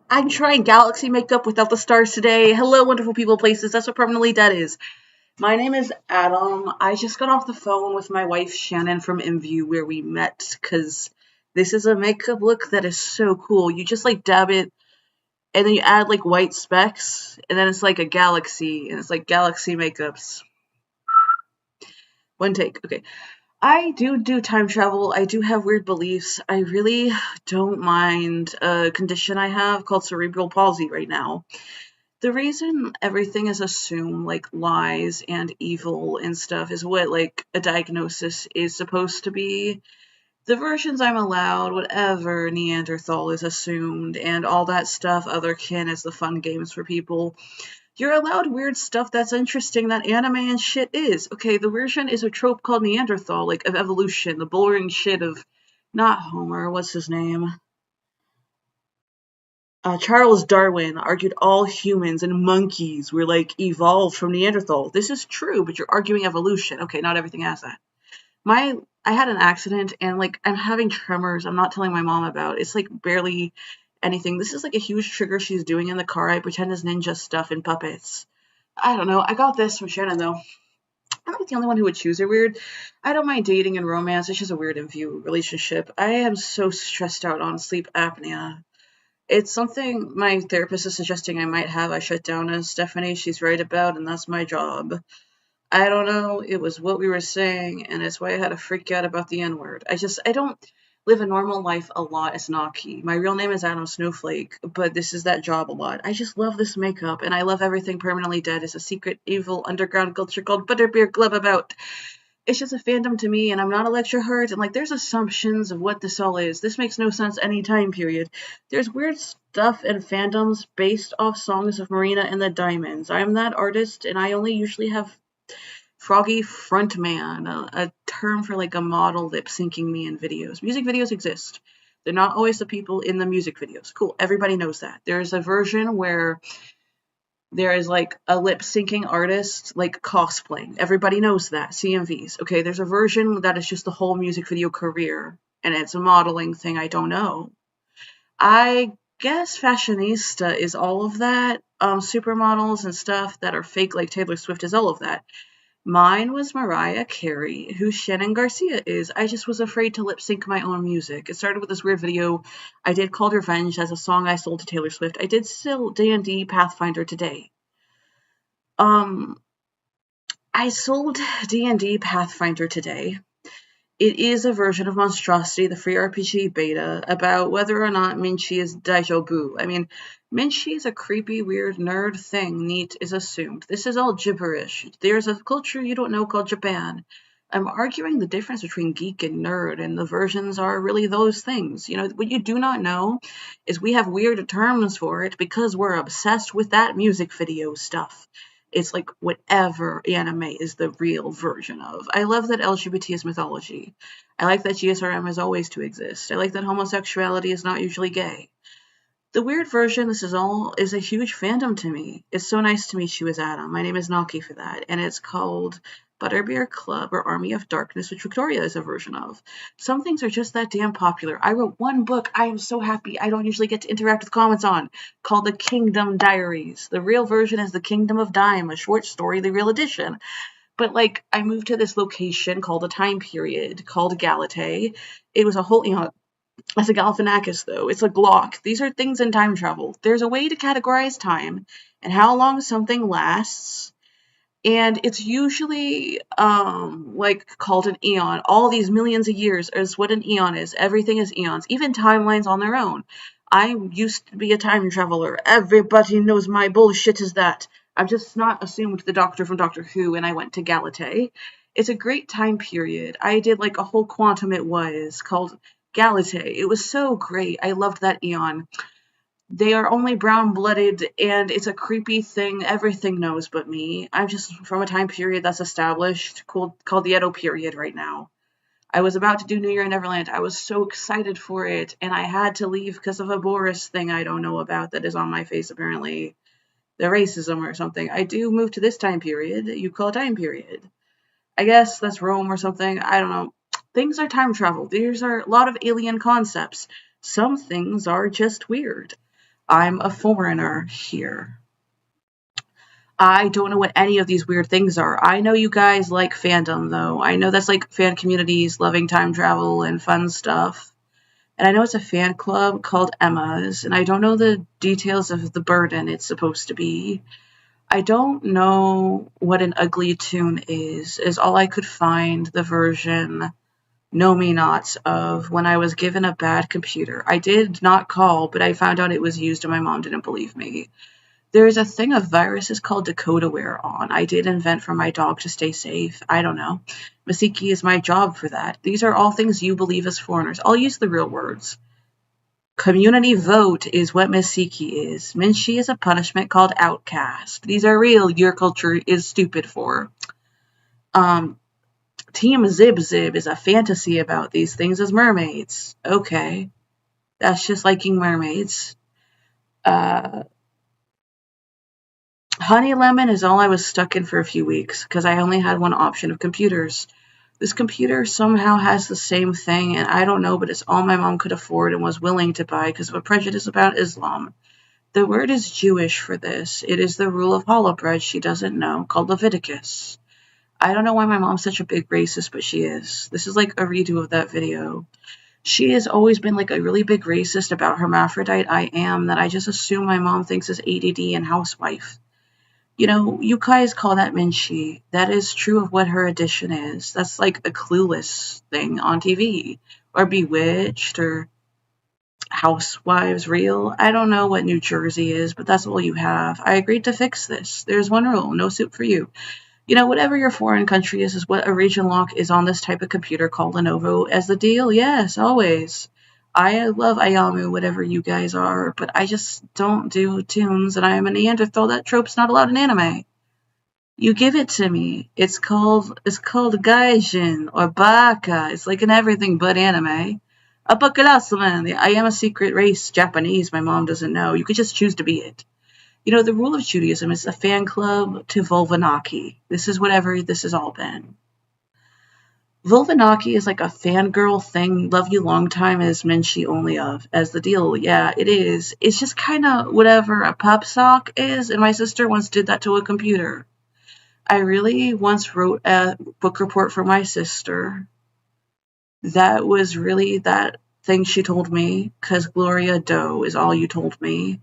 I'm trying galaxy makeup without the stars today. Hello, wonderful people, places. That's what permanently dead is. My name is Adam. I just got off the phone with my wife Shannon from InView where we met because this is a makeup look that is so cool. You just like dab it and then you add like white specks and then it's like a galaxy and it's like galaxy makeups. One take. Okay. I do time travel. I do have weird beliefs. I really don't mind a condition I have called cerebral palsy right now. The reason everything is assumed, like lies and evil and stuff, is what like a diagnosis is supposed to be. The versions I'm allowed, whatever Neanderthal is assumed, and all that stuff, other kin is the fun games for people. You're allowed weird stuff that's interesting that anime and shit is. Okay, the version is a trope called Neanderthal, like of evolution, the boring shit of not Homer, what's his name? Charles Darwin argued all humans and monkeys were like evolved from Neanderthal. This is true, but you're arguing evolution. Okay, not everything has that. My I had an accident and like I'm having tremors. I'm not telling my mom about. It's like barely anything. This is like a huge trigger she's doing in the car. I pretend is ninja stuff and puppets. I don't know. I got this from Shannon though. I'm not the only one who would choose a weird. I don't mind dating and romance. It's just a weird in view relationship. I am so stressed out on sleep apnea. It's something my therapist is suggesting I might have. I shut down as Stephanie. She's right about, and that's my job. I don't know. It was what we were saying, and it's why I had to freak out about the N word. I don't live a normal life a lot as Naki. My real name is Adam Snowflake, but this is that job a lot. I just love this makeup, and I love everything permanently dead. It's a secret, evil underground culture called Butterbeer Club about. It's just a fandom to me, and I'm not a lecture herd, and like there's assumptions of what this all is. This makes no sense any time period. There's weird stuff and fandoms based off songs of Marina and the Diamonds. I'm that artist, and I only usually have froggy frontman, a term for like a model lip syncing me in videos. Music videos exist. They're not always the people in the music videos. Cool, everybody knows that. There's a version where there is like a lip syncing artist like cosplaying. Everybody knows that. CMVs. Okay, there's a version that is just the whole music video career and it's a modeling thing. I don't know. I guess fashionista is all of that. Supermodels and stuff that are fake like Taylor Swift is all of that. Mine was Mariah Carey, who Shannon Garcia is. I just was afraid to lip sync my own music. It started with this weird video I did called Revenge as a song I sold to Taylor Swift. I did still D&D Pathfinder today. Um, I sold D&D Pathfinder today. It is a version of Monstrosity, the free RPG beta, about whether or not Minchi is Daijobu. I mean, Minchi is a creepy, weird nerd thing. Neat is assumed. This is all gibberish. There's a culture you don't know called Japan. I'm arguing the difference between geek and nerd, and the versions are really those things. You know, what you do not know is we have weird terms for it because we're obsessed with that music video stuff. It's like whatever anime is the real version of. I love that LGBT is mythology. I like that GSRM is always to exist. I like that homosexuality is not usually gay. The weird version, this is all, is a huge fandom to me. It's so nice to meet you as Adam. My name is Naki for that, and it's called Butterbeer Club or Army of Darkness, which Victoria is a version of. Some things are just that damn popular. I wrote one book I am so happy I don't usually get to interact with comments on, called The Kingdom Diaries. The real version is The Kingdom of Dime, a short story, the real edition. But like, I moved to this location called a time period called Galate. It was a whole, as a Galifianakis, though, it's a block. These are things in time travel. There's a way to categorize time and how long something lasts, and it's usually like called an eon. All these millions of years is what an eon is. Everything is eons, even timelines on their own. I used to be a time traveler. Everybody knows my bullshit is that. I'm just not assumed the Doctor from Doctor Who, and I went to Galate. It's a great time period. I did like a whole quantum it was called Galate. It was so great. I loved that eon. They are only brown-blooded, and it's a creepy thing everything knows but me. I'm just from a time period that's established, called the Edo period right now. I was about to do New Year in Neverland. I was so excited for it, and I had to leave because of a Boris thing I don't know about that is on my face, apparently. The racism or something. I do move to this time period. You call time period. I guess that's Rome or something. I don't know. Things are time travel. These are a lot of alien concepts. Some things are just weird. I'm a foreigner here. I don't know what any of these weird things are. I know you guys like fandom, though. I know that's like fan communities loving time travel and fun stuff. And I know it's a fan club called Emma's, and I don't know the details of the burden it's supposed to be. I don't know what an ugly tune is all I could find the version no me nots of when I was given a bad computer. I did not call, but I found out it was used and my mom didn't believe me. There's a thing of viruses called Dakotaware on. I did invent for my dog to stay safe. I don't know. Masiki is my job for that. These are all things you believe as foreigners. I'll use the real words. Community vote is what Masiki is. Minshi is a punishment called outcast. These are real. Your culture is stupid for. Team Zib Zib is a fantasy about these things as mermaids. Okay. That's just liking mermaids. Honey Lemon is all I was stuck in for a few weeks because I only had one option of computers. This computer somehow has the same thing, and I don't know, but it's all my mom could afford and was willing to buy because of a prejudice about Islam. The word is Jewish for this. It is the rule of challah bread she doesn't know, called Leviticus. I don't know why my mom's such a big racist, but she is. This is like a redo of that video. She has always been like a really big racist about hermaphrodite I am that I just assume my mom thinks is ADD and housewife. You know, you guys call that Minshi. That is true of what her addition is. That's like a Clueless thing on TV. Or Bewitched, or Housewives Real. I don't know what New Jersey is, but that's all you have. I agreed to fix this. There's one rule, no soup for you. You know, whatever your foreign country is what a region lock is on this type of computer called Lenovo as the deal. Yes, always. I love Ayamu, whatever you guys are, but I just don't do tunes, and I am a Neanderthal. That trope's not allowed in anime. You give it to me. It's called Gaijin or Baka. It's like in everything but anime. Apocalypseman. I am a secret race, Japanese. My mom doesn't know. You could just choose to be it. You know, the rule of Judaism is a fan club to Vulvanaki. This is whatever this has all been. Vulvanaki is like a fangirl thing. Love you long time is Minshi only of as the deal. Yeah, it is. It's just kind of whatever a pop sock is, and my sister once did that to a computer. I really once wrote a book report for my sister. That was really that thing she told me, because Gloria Doe is all you told me.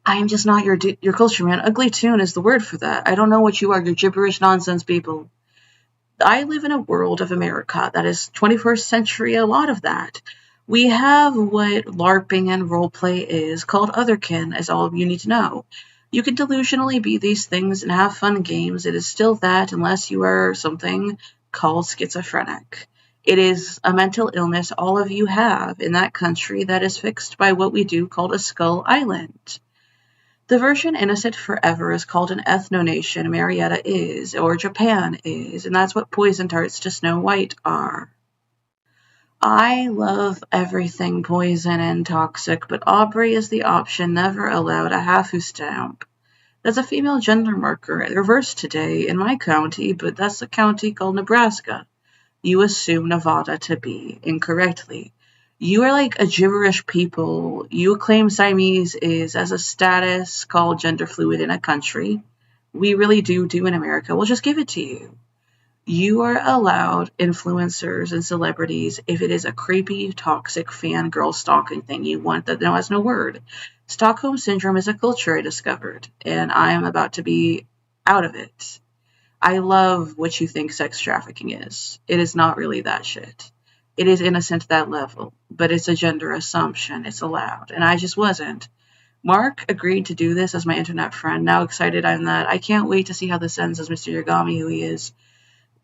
I am just not your culture, man. Ugly tune is the word for that. I don't know what you are. You're gibberish nonsense people. I live in a world of America that is 21st century, a lot of that. We have what LARPing and roleplay is called otherkin, as all of you need to know. You can delusionally be these things and have fun games. It is still that unless you are something called schizophrenic. It is a mental illness all of you have in that country that is fixed by what we do called a skull island. The version Innocent Forever is called an ethno-nation, Marietta is, or Japan is, and that's what poison tarts to Snow White are. I love everything poison and toxic, but Aubrey is the option never allowed a hafu stamp. That's a female gender marker, reversed today in my county, but that's a county called Nebraska. You assume Nevada to be, incorrectly. You are like a gibberish people. You claim Siamese is as a status called gender fluid in a country. We really do in America. We'll just give it to you. You are allowed influencers and celebrities if it is a creepy, toxic fangirl stalking thing you want that has no word. Stockholm Syndrome is a culture I discovered, and I am about to be out of it. I love what you think sex trafficking is. It is not really that shit. It is innocent at that level, but it's a gender assumption. It's allowed, and I just wasn't. Mark agreed to do this as my internet friend. Now excited I'm that. I can't wait to see how this ends as Mr. Yagami, who he is.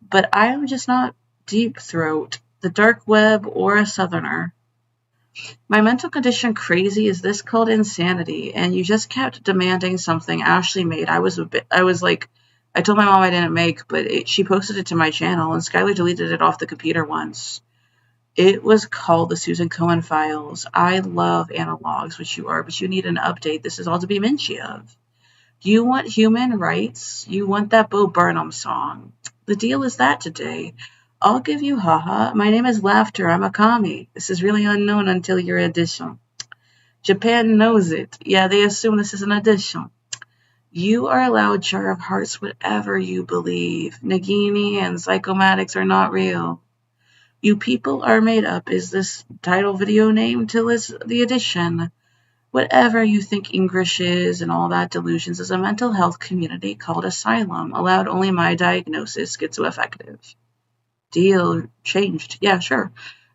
But I am just not deep throat, the dark web, or a southerner. My mental condition crazy is this called insanity, and you just kept demanding something Ashley made. I told my mom I didn't make, but she posted it to my channel, and Skylar deleted it off the computer once. It was called the Susan Cohen Files. I love analogs, which you are, but you need an update. This is all to be Minchi of. You want human rights? You want that Bo Burnham song. The deal is that today. I'll give you haha. My name is Laughter. I'm a commie. This is really unknown until your edition. Japan knows it. Yeah, they assume this is an addition. You are allowed jar of hearts whatever you believe. Nagini and psychomatics are not real. You people are made up is this title video name to list the edition. Whatever you think English is and all that delusions is a mental health community called Asylum, allowed only my diagnosis schizoaffective. Deal changed. Yeah, sure.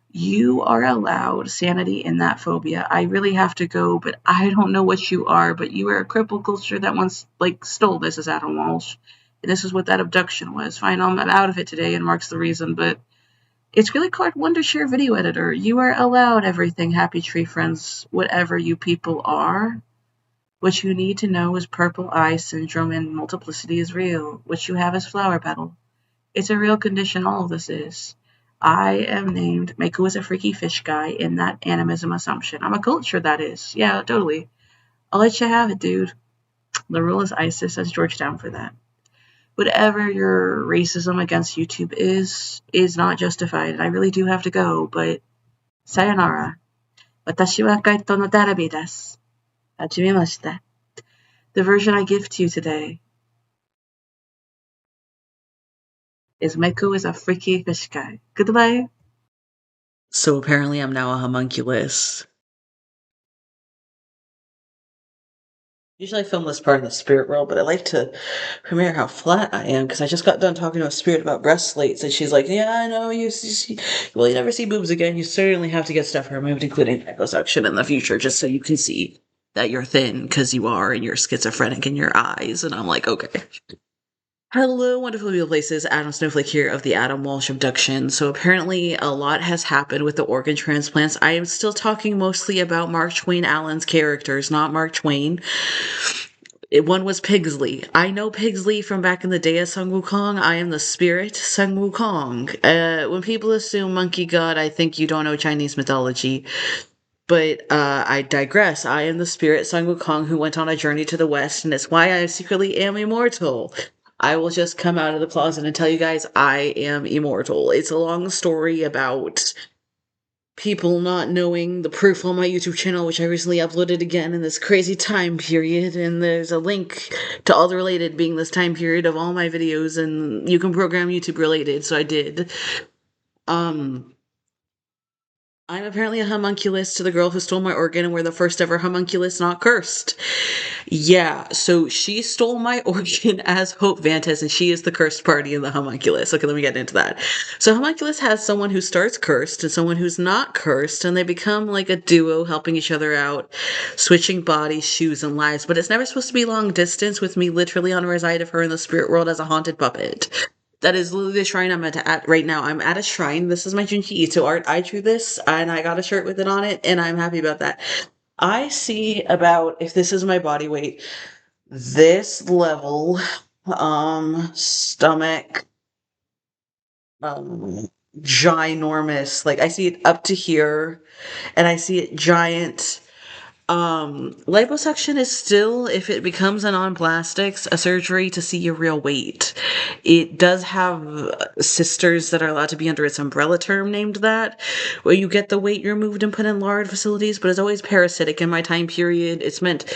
You are allowed sanity in that phobia. I really have to go, but I don't know what you are, but you are a crippled culture that once, stole this as Adam Walsh. And this is what that abduction was. Fine, I'm out of it today and Mark's the reason, but it's really called Wondershare Video Editor. You are allowed everything, Happy Tree Friends, whatever you people are. What you need to know is purple eye syndrome and multiplicity is real. What you have is flower petal. It's a real condition, all of this is. I am named Mako is a freaky fish guy in that animism assumption. I'm a culture, that is. Yeah, totally. I'll let you have it, dude. The rule is ISIS, says Georgetown for that. Whatever your racism against YouTube is not justified, and I really do have to go, but sayonara. Watashi wa kaito no darabi desu. Hajimemashite. The version I give to you today is Mako is a freaky fish guy. Goodbye. So apparently I'm now a homunculus. Usually I film this part in the spirit world, but I like to premiere how flat I am, because I just got done talking to a spirit about breast slates, and she's like, yeah, I know, you never see boobs again. You certainly have to get stuff removed, including liposuction in the future, just so you can see that you're thin, because you are, and you're schizophrenic in your eyes. And I'm like, okay. Hello, wonderful people places. Adam Snowflake here of the Adam Walsh abduction. So apparently a lot has happened with the organ transplants. I am still talking mostly about Mark Twain Allen's characters, not Mark Twain. One was Pigsley. I know Pigsley from back in the day as Sun Wukong. I am the spirit Sun Wukong. When people assume monkey god, I think you don't know Chinese mythology. But I digress. I am the spirit Sun Wukong who went on a journey to the west, and it's why I secretly am immortal. I will just come out of the closet and tell you guys I am immortal. It's a long story about people not knowing the proof on my YouTube channel, which I recently uploaded again in this crazy time period, and there's a link to all the related being this time period of all my videos, and you can program YouTube related, so I did. I'm apparently a homunculus to the girl who stole my organ, and we're the first ever homunculus not cursed. Yeah, so she stole my organ as Hope Vantas, and she is the cursed party in the homunculus. Okay, let me get into that. So homunculus has someone who starts cursed and someone who's not cursed, and they become like a duo helping each other out, switching bodies, shoes, and lives. But it's never supposed to be long distance, with me literally on a side of her in the spirit world as a haunted puppet. That is literally the shrine I'm at right now. I'm at a shrine. This is my Junji Ito art. I drew this, and I got a shirt with it on it, and I'm happy about that. I see about, if this is my body weight, this level, stomach, ginormous. Like, I see it up to here, and I see it giant. Liposuction is still, if it becomes a non-plastics, a surgery to see your real weight. It does have sisters that are allowed to be under its umbrella term named that, where you get the weight removed and put in lard facilities, but it's always parasitic in my time period. It's meant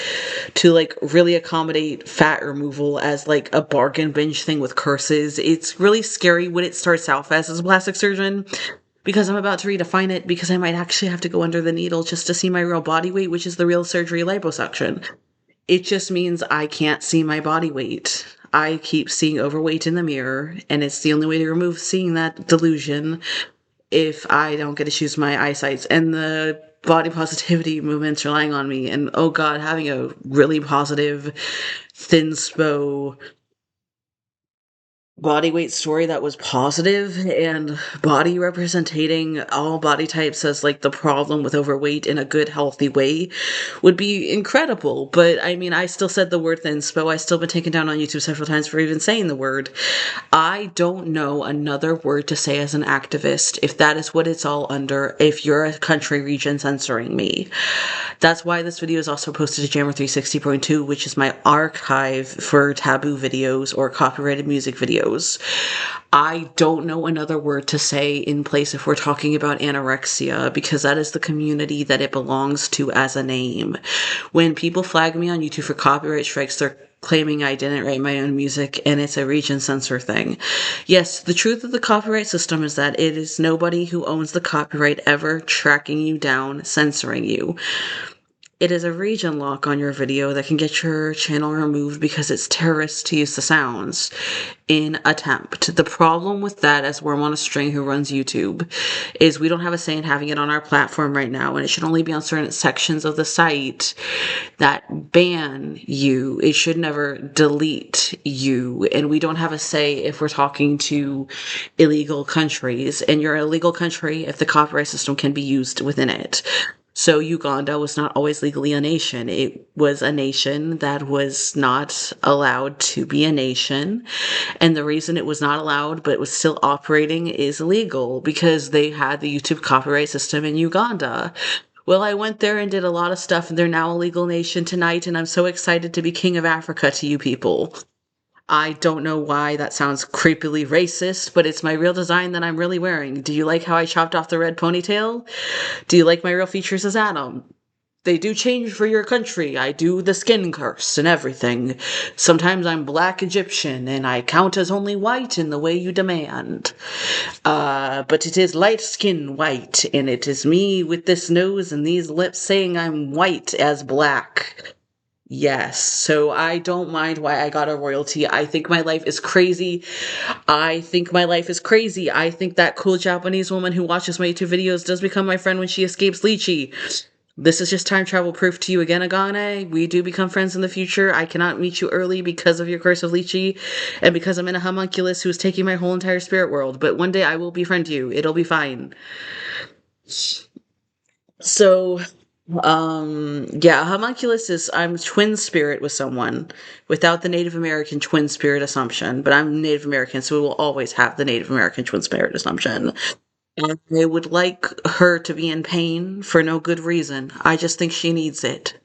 to, really accommodate fat removal as, a bargain binge thing with curses. It's really scary when it starts out as a plastic surgeon, because I'm about to redefine it, because I might actually have to go under the needle just to see my real body weight, which is the real surgery liposuction. It just means I can't see my body weight. I keep seeing overweight in the mirror, and it's the only way to remove seeing that delusion if I don't get to choose my eyesight. And the body positivity movement's relying on me, and oh god, having a really positive, thin spo body weight story that was positive and body representing all body types as the problem with overweight in a good healthy way would be incredible. But I mean, I still said the word thin spo. I still been taken down on YouTube several times for even saying the word. I don't know another word to say as an activist if that is what it's all under, if you're a country region censoring me. That's why this video is also posted to Jammer 360.2, which is my archive for taboo videos or copyrighted music videos. videos. I don't know another word to say in place if we're talking about anorexia, because that is the community that it belongs to as a name. When people flag me on YouTube for copyright strikes, they're claiming I didn't write my own music and it's a region censor thing. Yes, the truth of the copyright system is that it is nobody who owns the copyright ever tracking you down, censoring you. It is a region lock on your video that can get your channel removed because it's terrorist to use the sounds in attempt. The problem with that, as Worm on a String who runs YouTube, is we don't have a say in having it on our platform right now, and it should only be on certain sections of the site that ban you. It should never delete you, and we don't have a say if we're talking to illegal countries, and you're an illegal country if the copyright system can be used within it. So Uganda was not always legally a nation. It was a nation that was not allowed to be a nation. And the reason it was not allowed but was still operating is illegal because they had the YouTube copyright system in Uganda. Well, I went there and did a lot of stuff, and they're now a legal nation tonight, and I'm so excited to be king of Africa to you people. I don't know why that sounds creepily racist, but it's my real design that I'm really wearing. Do you like how I chopped off the red ponytail? Do you like my real features as Adam? They do change for your country. I do the skin curse and everything. Sometimes I'm black Egyptian and I count as only white in the way you demand. But it is light skin white, and it is me with this nose and these lips saying I'm white as black. Yes, so I don't mind why I got a royalty. I think my life is crazy. I think my life is crazy. I think that cool Japanese woman who watches my YouTube videos does become my friend when she escapes lychee. This is just time travel proof to you again, Agane. We do become friends in the future. I cannot meet you early because of your curse of lychee and because I'm in a homunculus who's taking my whole entire spirit world. But one day I will befriend you. It'll be fine. So, yeah, homunculus is I'm twin spirit with someone without the Native American twin spirit assumption, but I'm Native American, so we will always have the Native American twin spirit assumption. And I would like her to be in pain for no good reason. I just think she needs it.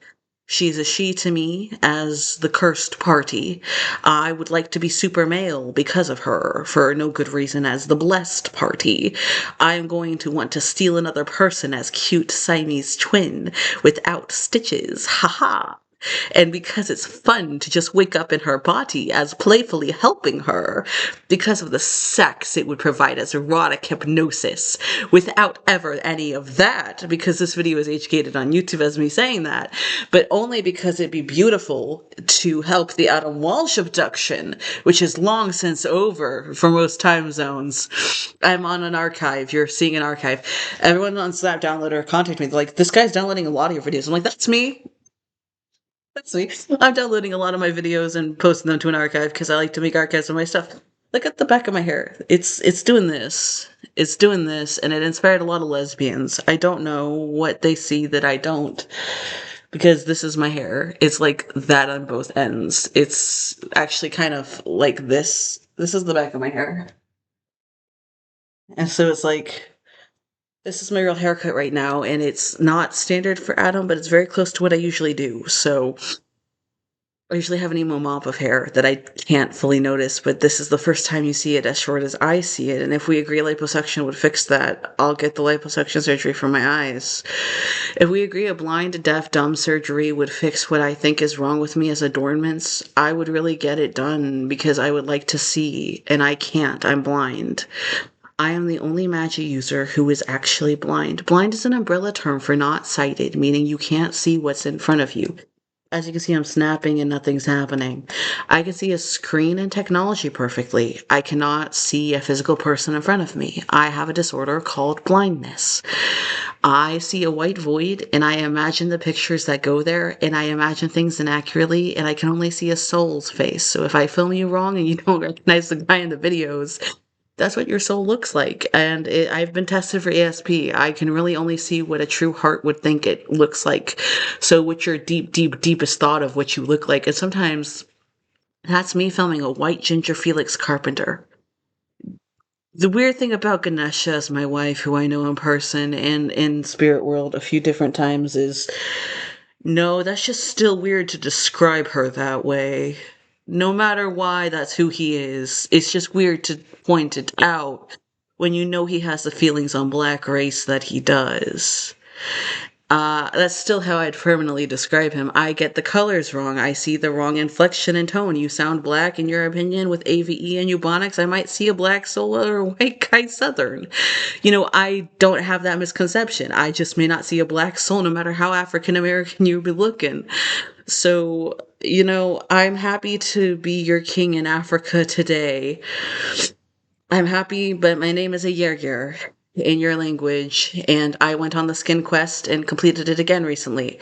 She's a she to me as the cursed party. I would like to be super male because of her, for no good reason as the blessed party. I am going to want to steal another person as cute Siamese twin without stitches. Haha. And because it's fun to just wake up in her body as playfully helping her, because of the sex it would provide as erotic hypnosis, without ever any of that, because this video is age-gated on YouTube as me saying that, but only because it'd be beautiful to help the Adam Walsh abduction, which is long since over for most time zones. I'm on an archive. You're seeing an archive. Everyone on Snap Downloader contact me. They're like, this guy's downloading a lot of your videos. I'm like, that's me. That's me. I'm downloading a lot of my videos and posting them to an archive because I like to make archives of my stuff. Look at the back of my hair. It's doing this. It's doing this, and it inspired a lot of lesbians. I don't know what they see that I don't, because this is my hair. It's like that on both ends. It's actually kind of like this. This is the back of my hair. And so it's like, this is my real haircut right now, and it's not standard for Adam, but it's very close to what I usually do. So I usually have an emo mop of hair that I can't fully notice, but this is the first time you see it as short as I see it. And if we agree liposuction would fix that, I'll get the liposuction surgery for my eyes. If we agree a blind, deaf, dumb surgery would fix what I think is wrong with me as adornments, I would really get it done because I would like to see, and I can't. I'm blind. I am the only Magi user who is actually blind. Blind is an umbrella term for not sighted, meaning you can't see what's in front of you. As you can see, I'm snapping and nothing's happening. I can see a screen and technology perfectly. I cannot see a physical person in front of me. I have a disorder called blindness. I see a white void and I imagine the pictures that go there, and I imagine things inaccurately, and I can only see a soul's face. So if I film you wrong and you don't recognize the guy in the videos, that's what your soul looks like. And I've been tested for ASP. I can really only see what a true heart would think it looks like. So what's your deepest thought of what you look like? And sometimes that's me filming a white ginger Felix Carpenter. The weird thing about Ganesha as my wife, who I know in person and in spirit world a few different times, is no, that's just still weird to describe her that way. No matter why that's who he is, it's just weird to point it out when you know he has the feelings on black race that he does. That's still how I'd permanently describe him. I get the colors wrong. I see the wrong inflection and tone. You sound black in your opinion with AVE and Ebonics. I might see a black soul or a white guy Southern. I don't have that misconception. I just may not see a black soul no matter how African American you be looking. So, I'm happy to be your king in Africa today. I'm happy, but my name is a Yerger in your language, and I went on the skin quest and completed it again recently.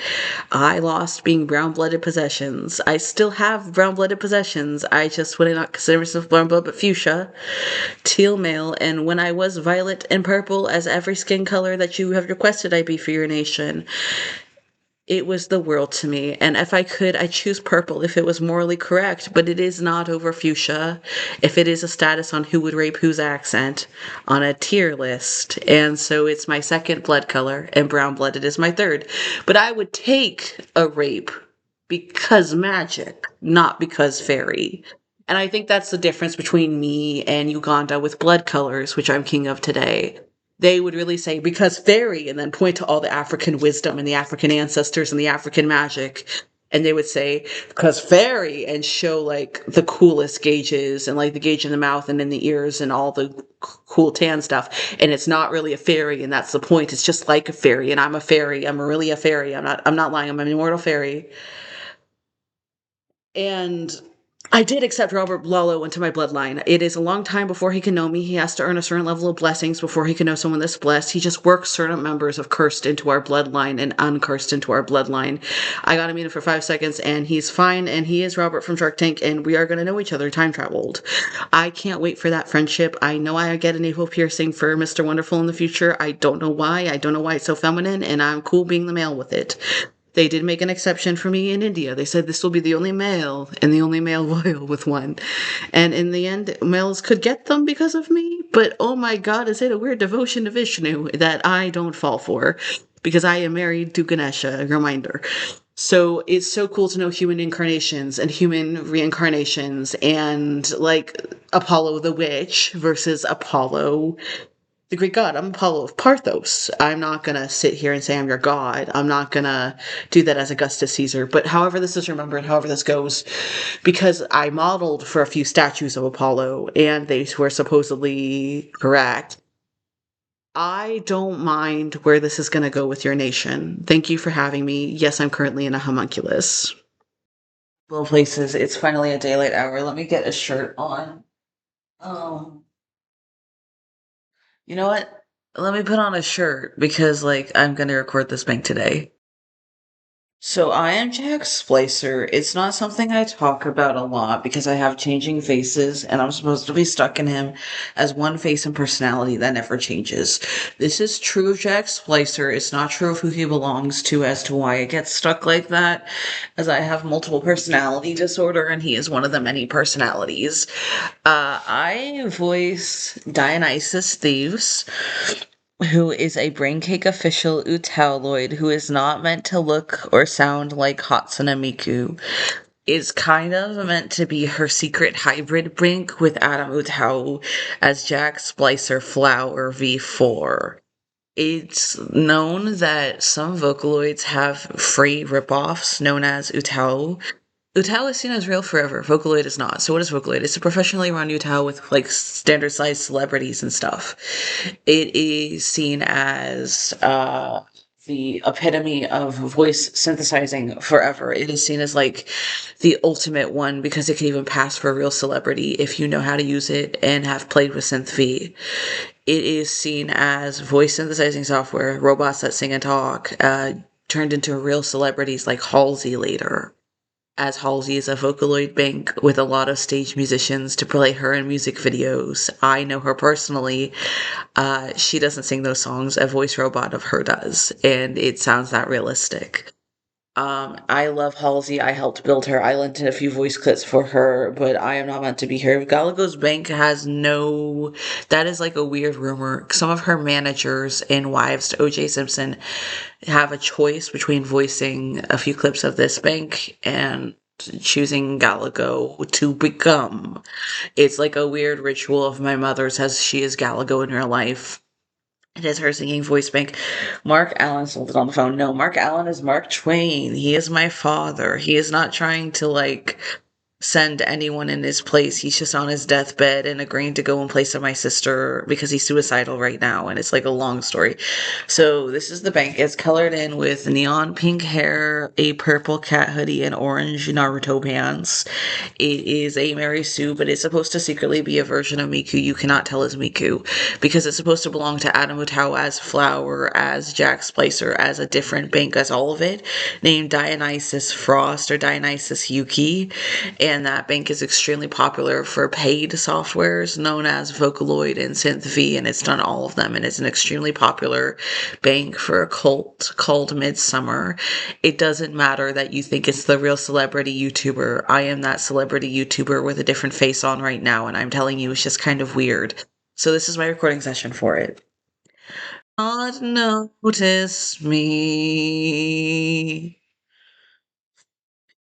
I lost being brown blooded possessions. I still have brown blooded possessions. I just would not consider myself brown blood, but fuchsia, teal male, and when I was violet and purple as every skin color that you have requested I be for your nation, it was the world to me. And if I could, I'd choose purple if it was morally correct, but it is not over fuchsia if it is a status on who would rape whose accent on a tier list. And so it's my second blood color, and brown blooded is my third. But I would take a rape because magic, not because fairy. And I think that's the difference between me and Uganda with blood colors, which I'm king of today. They would really say, because fairy, and then point to all the African wisdom and the African ancestors and the African magic. And they would say, because fairy, and show like the coolest gauges and like the gauge in the mouth and in the ears and all the cool tan stuff. And it's not really a fairy, and that's the point. It's just like a fairy, and I'm a fairy. I'm really a fairy. I'm not lying. I'm an immortal fairy. And I did accept Robert Lalo into my bloodline. It is a long time before he can know me. He has to earn a certain level of blessings before he can know someone this blessed. He just works certain members of cursed into our bloodline and uncursed into our bloodline. I got to meet him for 5 seconds, and he's fine, and he is Robert from Shark Tank, and we are going to know each other time traveled. I can't wait for that friendship. I know I get a navel piercing for Mr. Wonderful in the future. I don't know why. I don't know why it's so feminine, and I'm cool being the male with it. They did make an exception for me in India. They said this will be the only male and the only male royal with one. And in the end, males could get them because of me. But oh my God, is it a weird devotion to Vishnu that I don't fall for? Because I am married to Ganesha, a reminder. So it's so cool to know human incarnations and human reincarnations and like Apollo the witch versus Apollo the Greek god. I'm Apollo of Parthos. I'm not going to sit here and say I'm your god. I'm not going to do that as Augustus Caesar. But however this is remembered, however this goes, because I modeled for a few statues of Apollo and they were supposedly correct, I don't mind where this is going to go with your nation. Thank you for having me. Yes, I'm currently in a homunculus. Little places. It's finally a daylight hour. Let me get a shirt on. Um, You know what? Let me put on a shirt because, like, I'm gonna record this bank today. So I am Jack Splicer. It's not something I talk about a lot because I have changing faces and I'm supposed to be stuck in him as one face and personality that never changes. This is true of Jack Splicer. It's not true of who he belongs to as to why it gets stuck like that, as I have multiple personality disorder and he is one of the many personalities. I voice Dionysus Thieves, who is a Braincake official Utaloid who is not meant to look or sound like Hatsune Miku. Is kind of meant to be her secret hybrid brink with Adam Utau as Jack Splicer Flower V4. It's known that some Vocaloids have free ripoffs known as Utau. Utau is seen as real forever. Vocaloid is not. So what is Vocaloid? It's a professionally run Utau with like standard sized celebrities and stuff. It is seen as the epitome of voice synthesizing forever. It is seen as like the ultimate one because it can even pass for a real celebrity if you know how to use it and have played with Synth V. It is seen as voice synthesizing software, robots that sing and talk, turned into real celebrities like Halsey later, as Halsey is a Vocaloid bank with a lot of stage musicians to play her in music videos. I know her personally. She doesn't sing those songs. A voice robot of her does, and it sounds that realistic. I love Halsey. I helped build her. I lent in a few voice clips for her, but I am not meant to be here. Galago's Bank has no. That is like a weird rumor. Some of her managers and wives to OJ Simpson have a choice between voicing a few clips of this bank and choosing Galago to become. It's like a weird ritual of my mother's as she is Galago in real life. It is her singing voice bank. Mark Allen sold it on the phone. No, Mark Allen is Mark Twain. He is my father. He is not trying to like send anyone in his place. He's just on his deathbed and agreeing to go in place of my sister because he's suicidal right now. And it's like a long story. So this is the bank. It's colored in with neon pink hair, a purple cat hoodie, and orange Naruto pants. It is a Mary Sue, but it's supposed to secretly be a version of Miku you cannot tell is Miku because it's supposed to belong to Adam Utao as Flower, as Jack Splicer, as a different bank, as all of it, named Dionysus Frost or Dionysus Yuki. And that bank is extremely popular for paid softwares known as Vocaloid and SynthV, and it's done all of them. And it's an extremely popular bank for a cult called Midsummer. It doesn't matter that you think it's the real celebrity YouTuber. I am that celebrity YouTuber with a different face on right now, and I'm telling you, it's just kind of weird. So this is my recording session for it. Not notice me.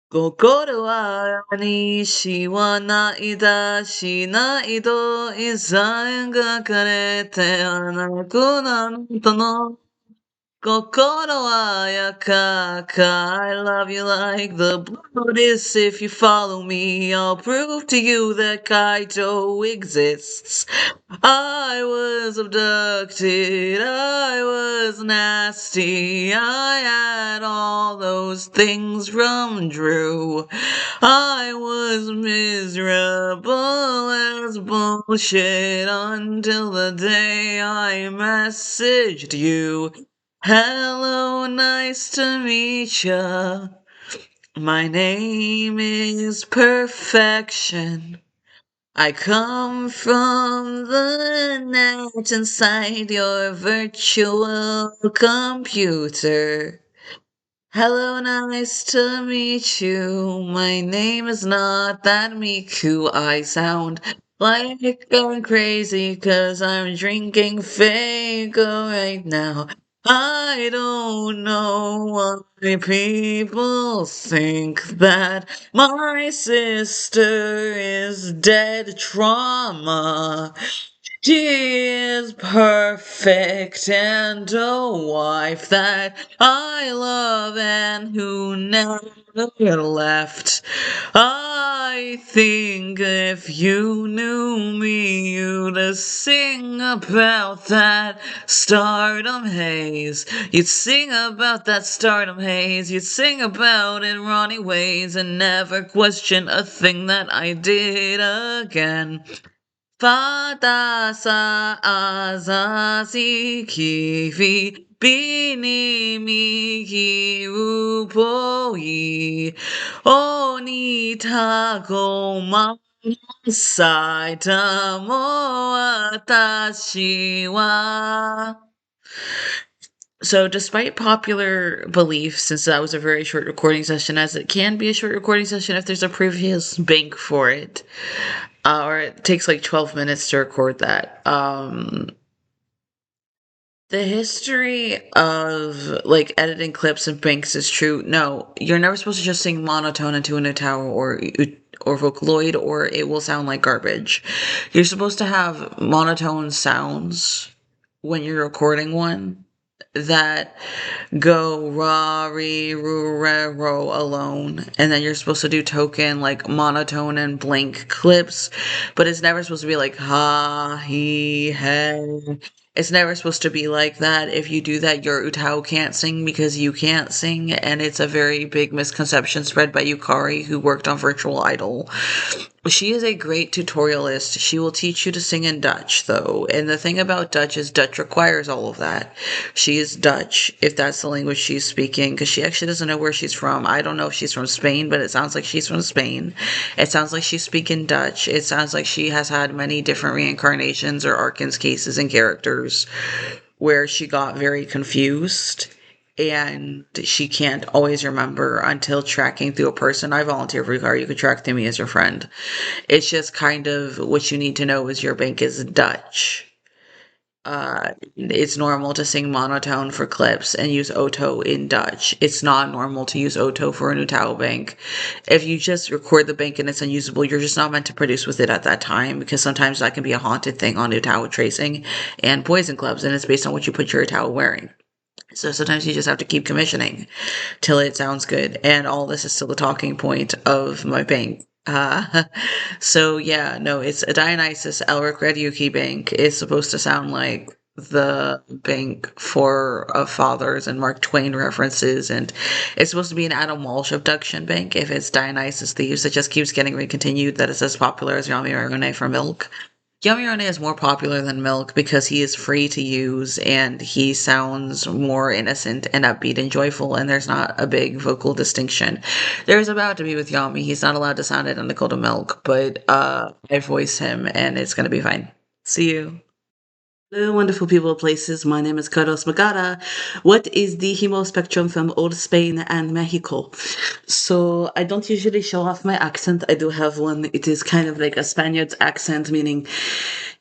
心はにしはないだしないといさえ書かれてなくなるとの心はやかか I love you like the blood is if you follow me I'll prove to you that Kaito exists I was abducted I was nasty I had all those things from Drew I was miserable as bullshit until the day I messaged you Hello, nice to meet ya. My name is Perfection. I come from the net inside your virtual computer. Hello, nice to meet you. My name is not that Miku. I sound like I'm crazy 'cause I'm drinking Fago right now. I don't know why people think that my sister is dead trauma. She is perfect and a wife that I love and who never left. I think if you knew me, you'd sing about that stardom haze. You'd sing about that stardom haze. You'd sing about it Ronnie ways and never question a thing that I did again. Fata sa azazi kiwi bini miki upoi oni tago ma saita mo watashi wa. So, despite popular belief, since that was a very short recording session, as it can be a short recording session if there's a previous bank for it, or it takes like 12 minutes to record that. The history of like editing clips and banks is true. No, you're never supposed to just sing monotone into a tower or Vocaloid, or it will sound like garbage. You're supposed to have monotone sounds when you're recording one that go ra re ru re ro alone, and then you're supposed to do token like monotone and blank clips, but it's never supposed to be like ha he he. It's never supposed to be like that. If you do that, your Utao can't sing because you can't sing, and it's a very big misconception spread by Yukari, who worked on Virtual Idol. She is a great tutorialist. She will teach you to sing in Dutch, though. And the thing about Dutch is Dutch requires all of that. She is Dutch, if that's the language she's speaking, because she actually doesn't know where she's from. I don't know if she's from Spain, but it sounds like she's from Spain. It sounds like she's speaking Dutch. It sounds like she has had many different reincarnations or Arkans cases and characters where she got very confused and she can't always remember until tracking through a person. I volunteer for Yukari. You could track through me as your friend. It's just kind of what you need to know is your bank is Dutch. It's normal to sing monotone for clips and use auto in Dutch. It's not normal to use auto for a Nutao bank. If you just record the bank and it's unusable, you're just not meant to produce with it at that time because sometimes that can be a haunted thing on Nutao tracing and poison clubs, and it's based on what you put your Tao wearing. So sometimes you just have to keep commissioning till it sounds good. And all this is still the talking point of my bank. So yeah, no, it's a Dionysus Elric Red Yuki bank is supposed to sound like the bank for fathers and Mark Twain references, and it's supposed to be an Adam Walsh abduction bank if it's Dionysus Thieves. It just keeps getting recontinued that it's as popular as Yami Rune for milk. Yamirone is more popular than Milk because he is free to use and he sounds more innocent and upbeat and joyful, and there's not a big vocal distinction. There's about to be with Yami. He's not allowed to sound identical to Milk, but I voice him and it's gonna be fine. See you. Hello, wonderful people, places. My name is Carlos Magara. What is the hemo spectrum from old Spain and Mexico? So I don't usually show off my accent. I do have one. It is kind of like a Spaniard's accent, meaning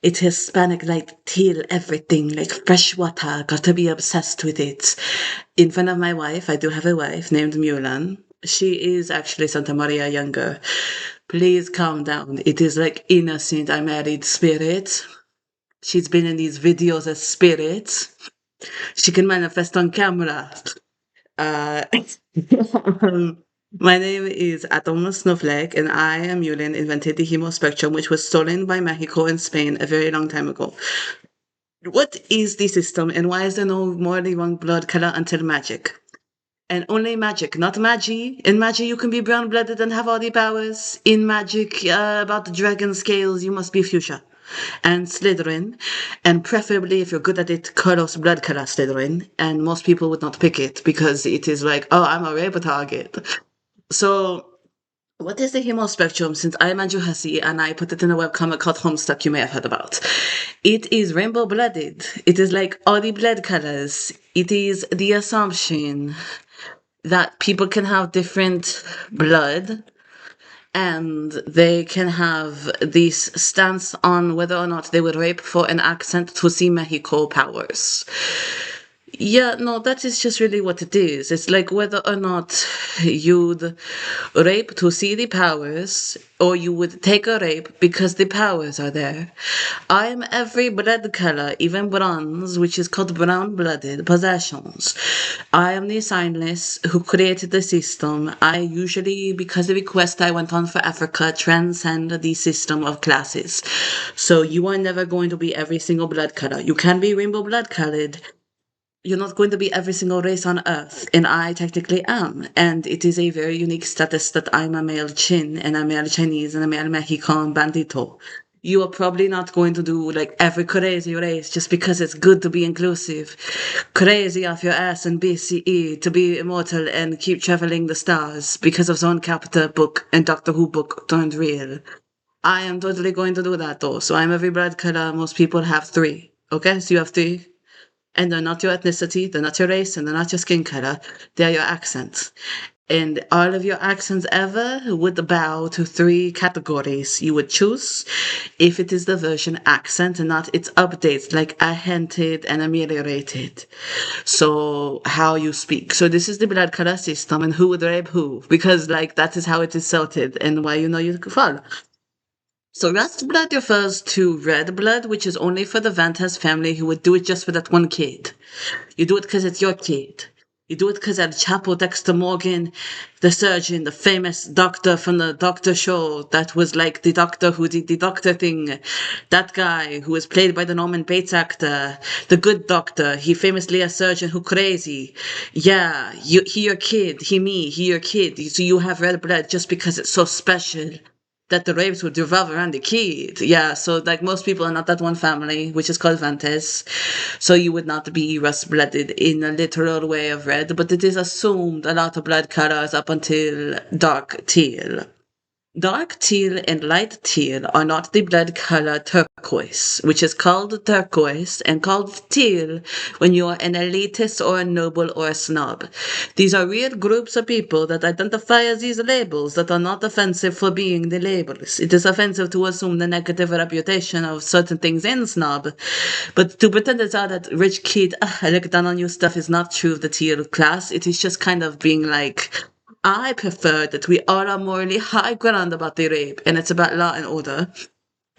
it is Hispanic like till everything, like fresh water. Got to be obsessed with it. In front of my wife, I do have a wife named Mulan. She is actually Santa Maria younger. Please calm down. It is like innocent. I married spirit. She's been in these videos as spirits. She can manifest on camera. Uh, my name is Atom Snowflake, and I am Yulin, invented the hemospectrum, which was stolen by Mexico and Spain a very long time ago. What is the system, and why is there no morally wrong blood color until magic? And only magic, not magi. In magic, you can be brown blooded and have all the powers. In magic, about the dragon scales, you must be fuchsia and Slytherin, and preferably if you're good at it, Carlos blood color Slytherin. And most people would not pick it because it is like, oh, I'm a rape target. So what is the hemo spectrum? Since I'm Andrew Hussey and I put it in a webcomic called Homestuck you may have heard about. It is rainbow blooded. It is like all the blood colors. It is the assumption that people can have different blood and they can have this stance on whether or not they would rape for an accent to see Mexico powers. Yeah, no, that is just really what it is. It's like whether or not you'd rape to see the powers, or you would take a rape because the powers are there. I'm every blood color, even bronze, which is called brown-blooded possessions. I am the signless who created the system. I usually, because of the quest I went on for Africa, transcend the system of classes. So you are never going to be every single blood color. You can be rainbow blood colored, you're not going to be every single race on earth, and I technically am. And it is a very unique status that I'm a male Chin, and a male Chinese, and a male Mexican bandito. You are probably not going to do like every crazy race just because it's good to be inclusive. Crazy off your ass in BCE to be immortal and keep traveling the stars because of Zone Capita book and Doctor Who book turned real. I am totally going to do that though. So I'm every blood color. Most people have three. Okay, so you have three, and they're not your ethnicity, they're not your race, and they're not your skin color. They're your accents. And all of your accents ever would bow to three categories. You would choose if it is the version accent and not its updates, like ahented and ameliorated. So how you speak. So this is the blood color system and who would rape who. Because like that is how it is sorted and why you know you fall. So rust blood refers to red blood, which is only for the Vantas family who would do it just for that one kid. You do it because it's your kid. You do it because El Chapo Dexter Morgan, the surgeon, the famous doctor from the doctor show that was like the doctor who did the doctor thing. That guy who was played by the Norman Bates actor, the good doctor. He famously a surgeon who crazy. Yeah, he your kid, he me, he your kid. So you have red blood just because it's so special that the rapes would revolve around the kid. Yeah, so like most people are not that one family, which is called Vantes. So you would not be rust-blooded in a literal way of red, but it is assumed a lot of blood colors up until dark teal. Dark teal and light teal are not the blood color turquoise, which is called turquoise and called teal when you are an elitist or a noble or a snob. These are real groups of people that identify as these labels that are not offensive for being the labels. It is offensive to assume the negative reputation of certain things in snob, but to pretend it's all that rich kid, I look down on you stuff is not true of the teal class. It is just kind of being like, I prefer that we all are morally high ground about the rape, and it's about law and order,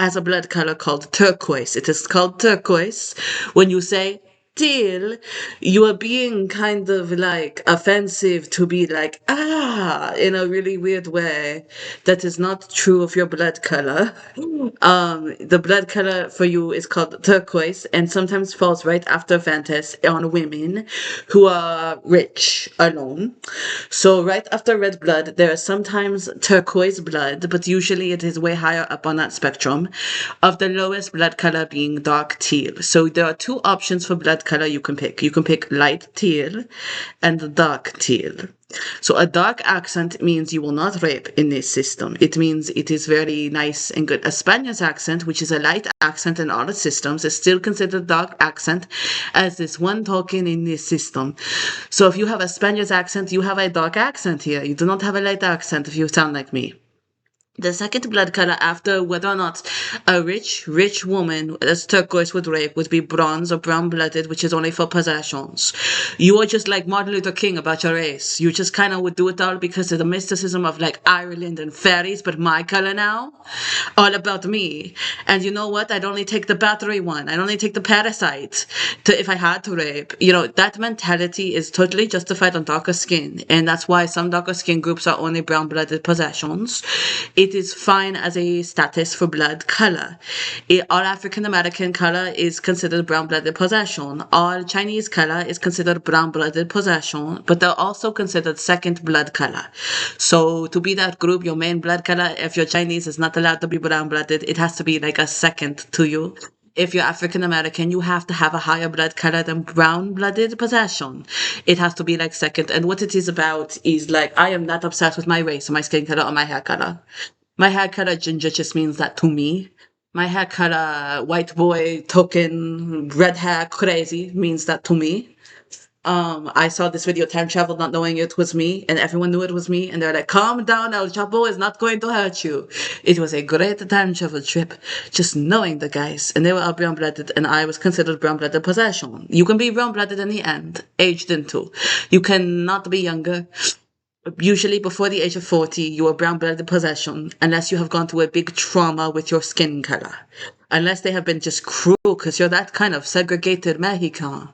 as a blood color called turquoise. It is called turquoise. When you say teal, you are being kind of like offensive to be like, in a really weird way. That is not true of your blood color. The blood color for you is called turquoise and sometimes falls right after Vantas on women who are rich alone. So right after red blood, there is sometimes turquoise blood, but usually it is way higher up on that spectrum of the lowest blood color being dark teal. So there are two options for blood color you can pick. You can pick light teal and dark teal. So a dark accent means you will not rape in this system. It means it is very nice and good. A Spanish accent, which is a light accent in all the systems, is still considered dark accent as this one token in this system. So if you have a Spanish accent, you have a dark accent here. You do not have a light accent if you sound like me. The second blood color after whether or not a rich woman as turquoise would rape would be bronze or brown blooded, which is only for possessions. You are just like Martin Luther King about your race. You just kind of would do it all because of the mysticism of like Ireland and fairies, but my color now, all about me. And you know what? I'd only take the battery one. I'd only take the parasite to if I had to rape. You know, that mentality is totally justified on darker skin. And that's why some darker skin groups are only brown blooded possessions. It is fine as a status for blood color. All African American color is considered brown blooded possession. All Chinese color is considered brown blooded possession, but they're also considered second blood color. So to be that group, your main blood color, if you're Chinese, is not allowed to be brown blooded. It has to be like a second to you. If you're African American, you have to have a higher blood color than brown blooded possession. It has to be like second. And what it is about is like, I am not obsessed with my race or my skin color or my hair color. My hair color ginger just means that to me. My hair color white boy token red hair crazy means that to me. I saw this video time travel not knowing it was me, and everyone knew it was me, and they're like, calm down, El Chapo is not going to hurt you. It was a great time travel trip, just knowing the guys, and they were all brown blooded, and I was considered brown blooded possession. You can be brown blooded in the end, aged into. You cannot be younger. Usually before the age of 40, you are brown blooded possession, unless you have gone through a big trauma with your skin color. Unless they have been just cruel, because you're that kind of segregated Mexican.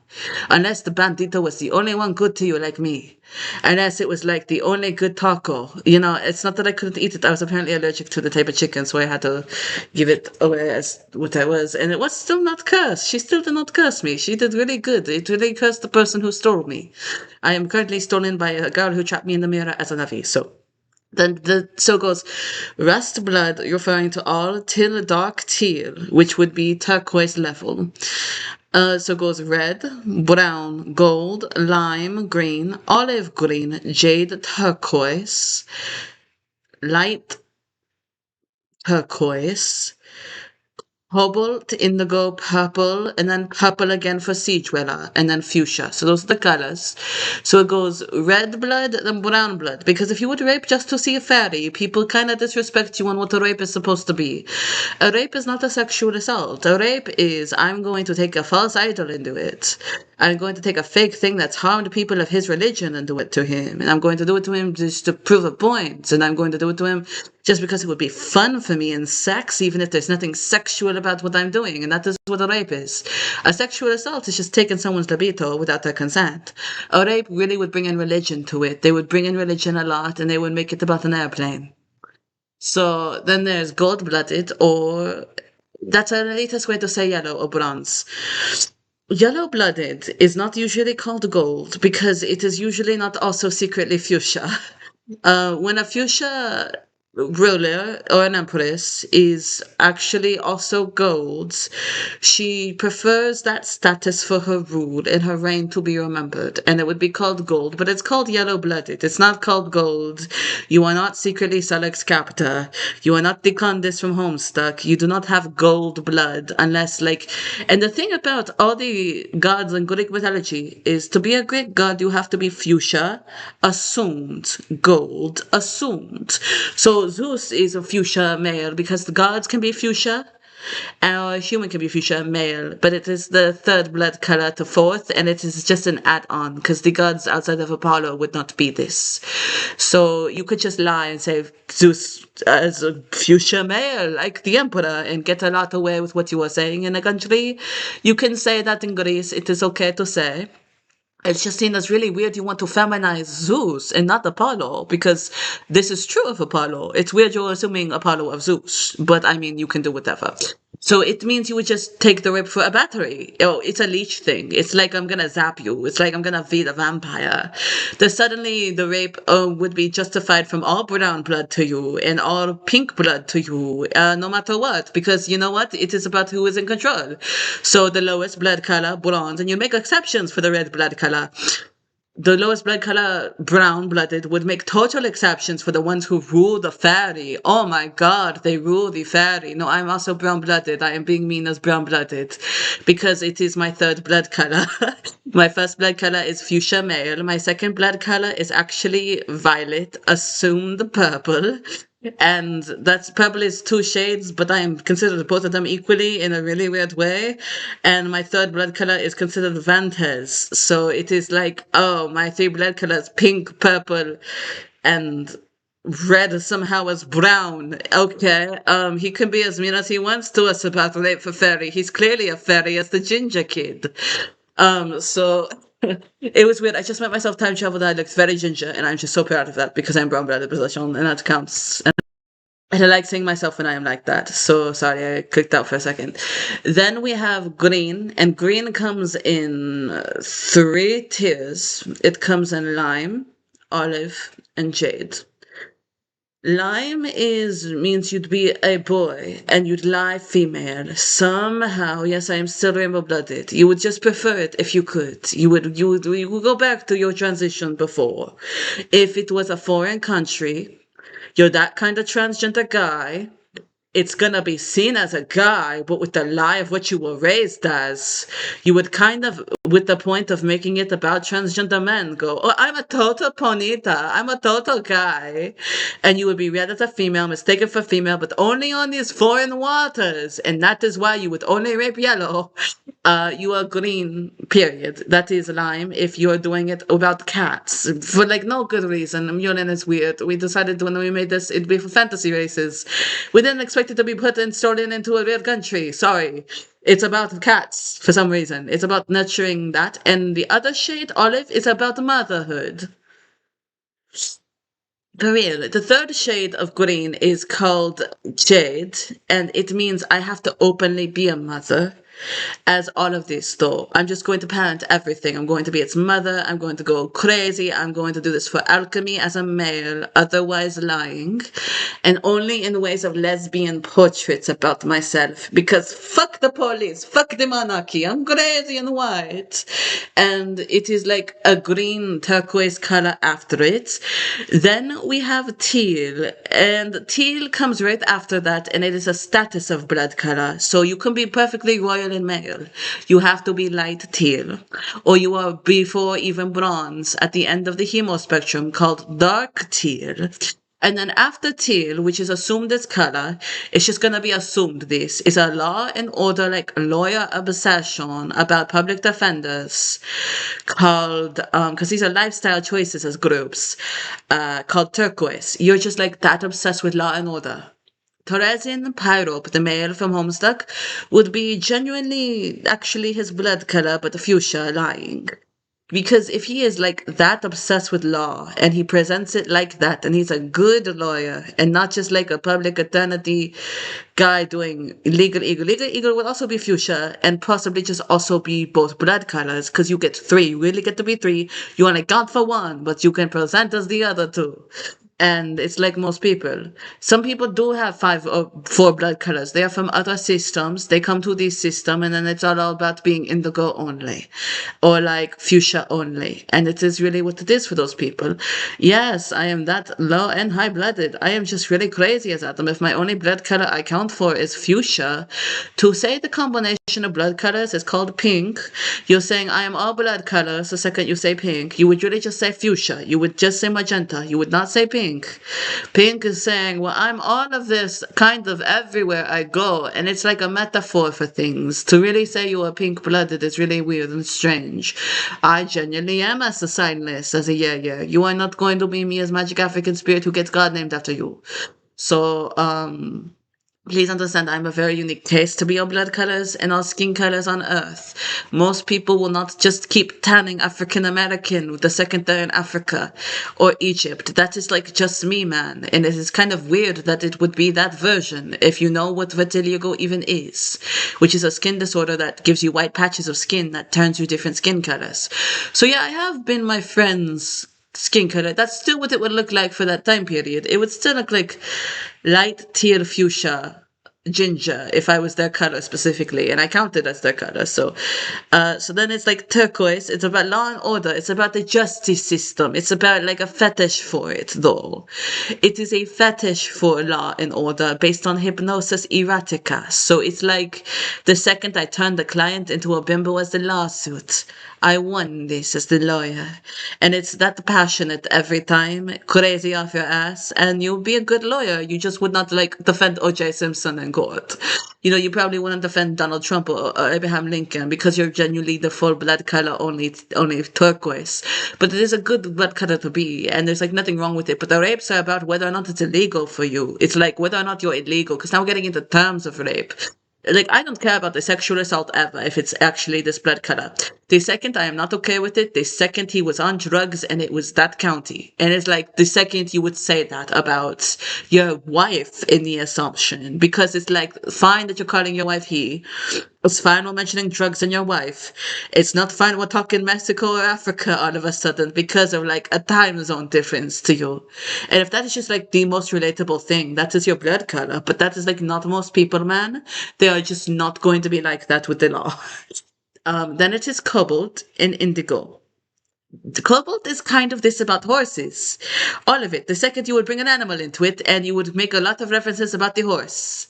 Unless the bandito was the only one good to you like me. Unless it was like the only good taco. You know, it's not that I couldn't eat it. I was apparently allergic to the type of chicken, so I had to give it away as what I was. And it was still not cursed. She still did not curse me. She did really good. It really cursed the person who stole me. I am currently stolen by a girl who trapped me in the mirror as a navi, so. Then so goes rust blood, referring to all till dark teal, which would be turquoise level. So goes red, brown, gold, lime, green, olive green, jade, turquoise, light turquoise, cobalt, indigo, purple, and then purple again for sea dweller, and then fuchsia. So those are the colors. So it goes red blood, then brown blood. Because if you would rape just to see a fairy, people kind of disrespect you on what a rape is supposed to be. A rape is not a sexual assault. A rape is, I'm going to take a false idol and do it. I'm going to take a fake thing that's harmed people of his religion and do it to him. And I'm going to do it to him just to prove a point. And I'm going to do it to him just because it would be fun for me and sex, even if there's nothing sexual about what I'm doing. And that is what a rape is. A sexual assault is just taking someone's libido without their consent. A rape really would bring in religion to it. They would bring in religion a lot, and they would make it about an airplane. So then there's gold-blooded, or that's a latest way to say yellow or bronze. Yellow-blooded is not usually called gold because it is usually not also secretly fuchsia. When a fuchsia ruler or an empress is actually also gold. She prefers that status for her rule and her reign to be remembered, and it would be called gold, but it's called yellow blooded. It's not called gold. You are not secretly Salix Capita. You are not Decondis from Homestuck. You do not have gold blood unless, like, and the thing about all the gods in Greek mythology is to be a Greek god, you have to be fuchsia, assumed, gold, assumed. So Zeus is a fuchsia male because the gods can be fuchsia. Our human can be fuchsia male, but it is the third blood color to fourth, and it is just an add-on because the gods outside of Apollo would not be this. So you could just lie and say Zeus as a fuchsia male, like the emperor, and get a lot away with what you are saying in a country. You can say that in Greece. It is okay to say. It's just seen as really weird you want to feminize Zeus and not Apollo because this is true of Apollo. It's weird you're assuming Apollo of Zeus, but I mean, you can do whatever. So it means you would just take the rip for a battery. Oh, it's a leech thing. It's like I'm gonna zap you. It's like I'm gonna feed a vampire. Suddenly the rape would be justified from all brown blood to you and all pink blood to you, no matter what, because you know what? It is about who is in control. So the lowest blood color, bronze, and you make exceptions for the red blood color. The lowest blood color, brown blooded, would make total exceptions for the ones who rule the fairy. Oh my god, they rule the fairy. No, I'm also brown blooded. I am being mean as brown blooded because it is my third blood color. My first blood color is fuchsia male. My second blood color is actually violet, assumed purple. And that's purple is two shades, but I am considered both of them equally in a really weird way. And my third blood color is considered Vantes. So it is like, oh, my three blood colors, pink, purple, and red somehow as brown. Okay. He can be as mean as he wants to us about rape for fairy. He's clearly a fairy as the ginger kid. So it was weird. I just met myself time travel that looks very ginger, and I'm just so proud of that because I'm brown blooded position, and that counts. And I like seeing myself when I am like that. So sorry, I clicked out for a second. Then we have green, and green comes in three tiers. It comes in lime, olive, and jade. Lime is means you'd be a boy and you'd lie female. Somehow, yes, I am still rainbow blooded. You would just prefer it if you could. You would go back to your transition before. If it was a foreign country, you're that kind of transgender guy, it's gonna be seen as a guy, but with the lie of what you were raised as, you would kind of, with the point of making it about transgender men, go, oh, I'm a total ponita, I'm a total guy. And you would be read as a female, mistaken for female, but only on these foreign waters. And that is why you would only rape yellow. You are green, period. That is lime if you're doing it about cats. For like no good reason. Munin is weird. We decided when we made this, it'd be for fantasy races. We didn't expect it to be put and stolen into a real country. Sorry. It's about cats for some reason. It's about nurturing that. And the other shade, olive, is about motherhood. For real. The third shade of green is called jade, and it means I have to openly be a mother. As all of this, though, I'm just going to parent everything. I'm going to be its mother. I'm going to go crazy. I'm going to do this for alchemy as a male, otherwise lying, and only in ways of lesbian portraits about myself. Because fuck the police, fuck the monarchy. I'm crazy and white, and it is like a green turquoise color after it. Then we have teal, and teal comes right after that, and it is a status of blood color. So you can be perfectly royal and male. You have to be light teal, or you are before even bronze at the end of the hemo spectrum called dark teal. And then after teal, which is assumed as color, it's just gonna be assumed this is a law and order like lawyer obsession about public defenders called because these are lifestyle choices as groups called turquoise. You're just like that obsessed with law and order. Torresin Pyrope, the male from Homestuck, would be genuinely actually his blood color, but fuchsia lying. Because if he is like that obsessed with law and he presents it like that, and he's a good lawyer and not just like a public eternity guy doing illegal eagle. Legal eagle would also be fuchsia and possibly just also be both blood colors because you get three. You really get to be three. You only count for one, but you can present as the other two. and it's like most people. Some people do have five or four blood colors. They are from other systems. They come to this system, and then it's all about being indigo only, or like fuchsia only. And it is really what it is for those people. Yes, I am that low and high blooded. I am just really crazy as Adam. If my only blood color I count for is fuchsia, to say the combination of blood colors is called pink, you're saying I am all blood colors. The second you say pink, you would really just say fuchsia. You would just say magenta. You would not say pink. Pink is saying, well, I'm all of this kind of everywhere I go. And it's like a metaphor for things. To really say you are pink blooded is really weird and strange. I genuinely am as a signless, as a yeah. You are not going to be me as magic African spirit who gets God named after you. So, please understand, I'm a very unique taste to be all blood colors and all skin colors on Earth. Most people will not just keep tanning African American the second they're in Africa or Egypt. That is like just me, man. And it is kind of weird that it would be that version if you know what vitiligo even is, which is a skin disorder that gives you white patches of skin that turns you different skin colors. So yeah, I have been my friend's skin color. That's still what it would look like for that time period. It would still look like light teal fuchsia ginger if I was their color specifically, and I counted as their color. So then it's like turquoise. It's about law and order. It's about the justice system. It's about like a fetish for it, though. It is a fetish for law and order based on hypnosis erotica. So it's like the second I turn the client into a bimbo as the lawsuit, I won this as the lawyer. And it's that passionate every time, crazy off your ass, and you'll be a good lawyer. You just would not like defend O.J. Simpson in court. You know, you probably wouldn't defend Donald Trump or Abraham Lincoln because you're genuinely the full blood color, only turquoise. But it is a good blood color to be, and there's like nothing wrong with it. But the rapes are about whether or not it's illegal for you. It's like whether or not you're illegal, because now we're getting into terms of rape. Like, I don't care about the sexual assault ever if it's actually this blood color. The second I am not okay with it, the second he was on drugs and it was that county. And it's like the second you would say that about your wife in the assumption, because it's like fine that you're calling your wife he. It's fine we're mentioning drugs and your wife. It's not fine we're talking Mexico or Africa all of a sudden because of like a time zone difference to you. And if that is just like the most relatable thing, that is your blood color. But that is like not most people, man. They are just not going to be like that with the law. Then it is cobalt and indigo. The cobalt is kind of this about horses. All of it. The second you would bring an animal into it, and you would make a lot of references about the horse.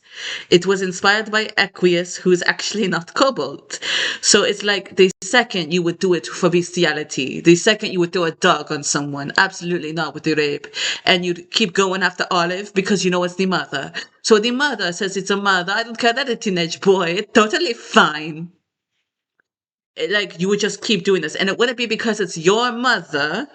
It was inspired by aymius, who is actually not cobalt. So it's like the second you would do it for bestiality, the second you would throw a dog on someone, absolutely not with the rape. And you'd keep going after Olive because you know it's the mother. So the mother says it's a mother. I don't care that a teenage boy. It's totally fine. Like you would just keep doing this, and it wouldn't be because it's your mother,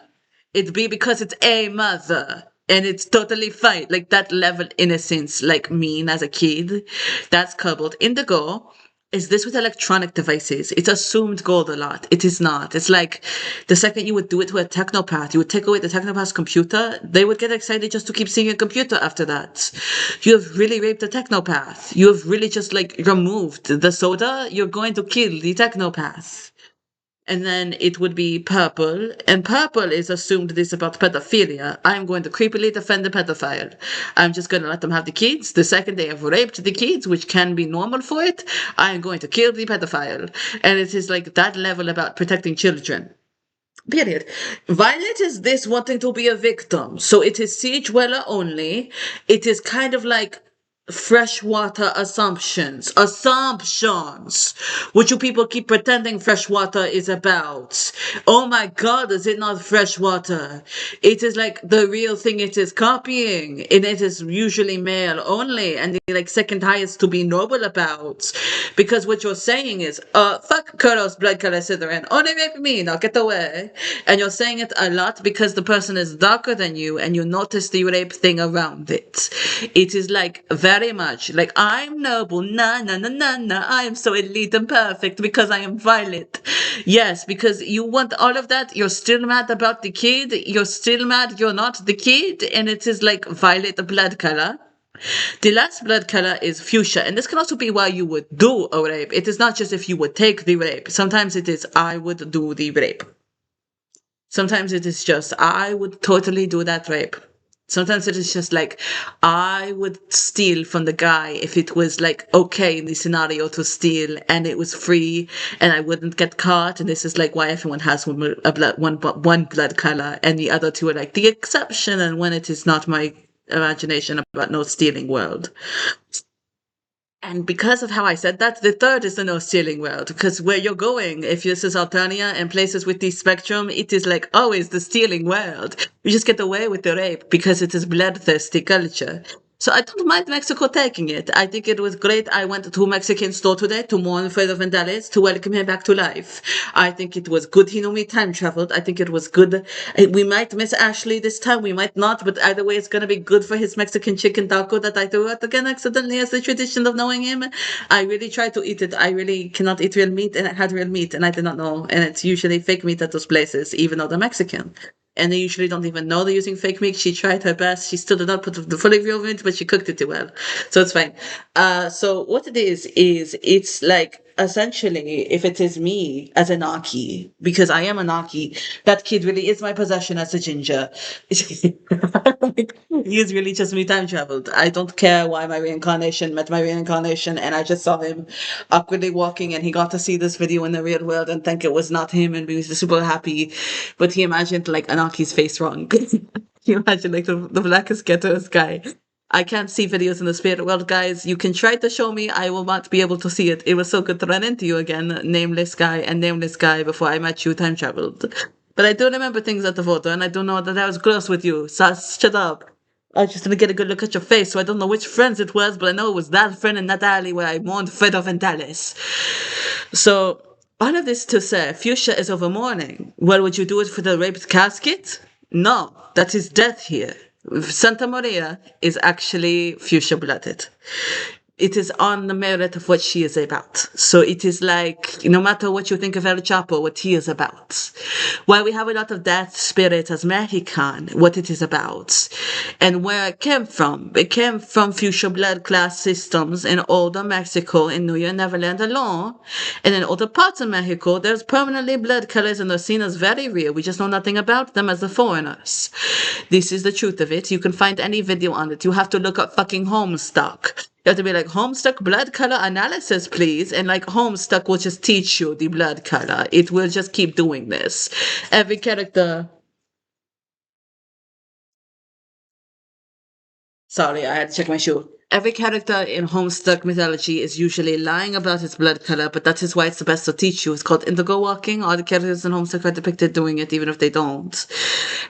it'd be because it's a mother, and it's totally fine. Like that level innocence, like mean as a kid, that's coupled. Indigo is this with electronic devices. It's assumed gold a lot. It is not. It's like the second you would do it to a technopath, you would take away the technopath's computer, they would get excited just to keep seeing a computer after that. You have really raped the technopath. You have really just like removed the soda. You're going to kill the technopath. And then it would be purple, and purple is assumed this about pedophilia. I'm going to creepily defend the pedophile. I'm just going to let them have the kids. The second they have raped the kids, which can be normal for it, I'm going to kill the pedophile. And it is like that level about protecting children. Period. Violet is this wanting to be a victim. So it is siege dweller only. It is kind of like freshwater assumptions. Assumptions. Which you people keep pretending freshwater is about. Oh my god, is it not freshwater? It is like the real thing it is copying. And it is usually male only. And the like second highest to be noble about. Because what you're saying is, fuck Kuros's blood color Slytherin. Only rape me, now get away. And you're saying it a lot because the person is darker than you and you notice the rape thing around it. It is like very much like I'm noble, I am so elite and perfect because I am violet. Yes, because you want all of that. You're still mad about the kid. You're still mad you're not the kid. And it is like violet blood color. The last blood color is fuchsia, and this can also be why you would do a rape. It is not just if you would take the rape. Sometimes it is I would do the rape. Sometimes it is just I would totally do that rape. Sometimes it is just like, I would steal from the guy if it was like okay in the scenario to steal and it was free and I wouldn't get caught. And this is like why everyone has one blood color and the other two are like the exception. And when it is not my imagination about no stealing world. And because of how I said that, the third is the no stealing world. Because where you're going, if this is Alternia and places with the spectrum, it is like always the stealing world. You just get away with the rape because it is bloodthirsty culture. So I don't mind Mexico taking it. I think it was great. I went to a Mexican store today to mourn Fredo Vandales to welcome him back to life. I think it was good. He knew me time traveled. I think it was good. We might miss Ashley this time. We might not, but either way, it's going to be good for his Mexican chicken taco that I threw out again accidentally as the tradition of knowing him. I really tried to eat it. I really cannot eat real meat, and it had real meat, and I did not know. And it's usually fake meat at those places, even though they're Mexican. And they usually don't even know they're using fake meat. She tried her best. She still did not put the fully real meat, but she cooked it too well. So it's fine. So what it is it's like essentially if it is me as a Naki, because I am a Naki, that kid really is my possession as a ginger. He's really just me time traveled. I don't care why my reincarnation met my reincarnation, and I just saw him awkwardly walking, and he got to see this video in the real world and think it was not him, and he was super happy. But he imagined like Anaki's face wrong. You imagine like the blackest ghettoest guy. I can't see videos in the spirit world, guys. You can try to show me. I will not be able to see it. It was so good to run into you again, nameless guy and nameless guy, before I met you time traveled. But I do remember things at the photo, and I do know that I was close with you. So shut up. I just didn't get a good look at your face, so I don't know which friends it was, but I know it was that friend in that alley where I mourned Fredo Ventales. So, all of this to say, fuchsia is over mourning. Well, would you do it for the raped casket? No, that is death here. Santa Maria is actually fuchsia blooded. It is on the merit of what she is about. So it is like, no matter what you think of El Chapo, what he is about. While we have a lot of that spirit as Mexican, what it is about. And where it came from fuchsia blood class systems in older Mexico, in New York, Neverland alone. And in other parts of Mexico, there's permanently blood colors and they're seen as very real. We just know nothing about them as the foreigners. This is the truth of it. You can find any video on it. You have to look up fucking Homestuck. You have to be like, Homestuck blood color analysis, please. And like, Homestuck will just teach you the blood color. It will just keep doing this. Every character. Sorry, I had to check my shoe. Every character in Homestuck mythology is usually lying about his blood color, but that is why it's the best to teach you. It's called indigo walking. All the characters in Homestuck are depicted doing it, even if they don't.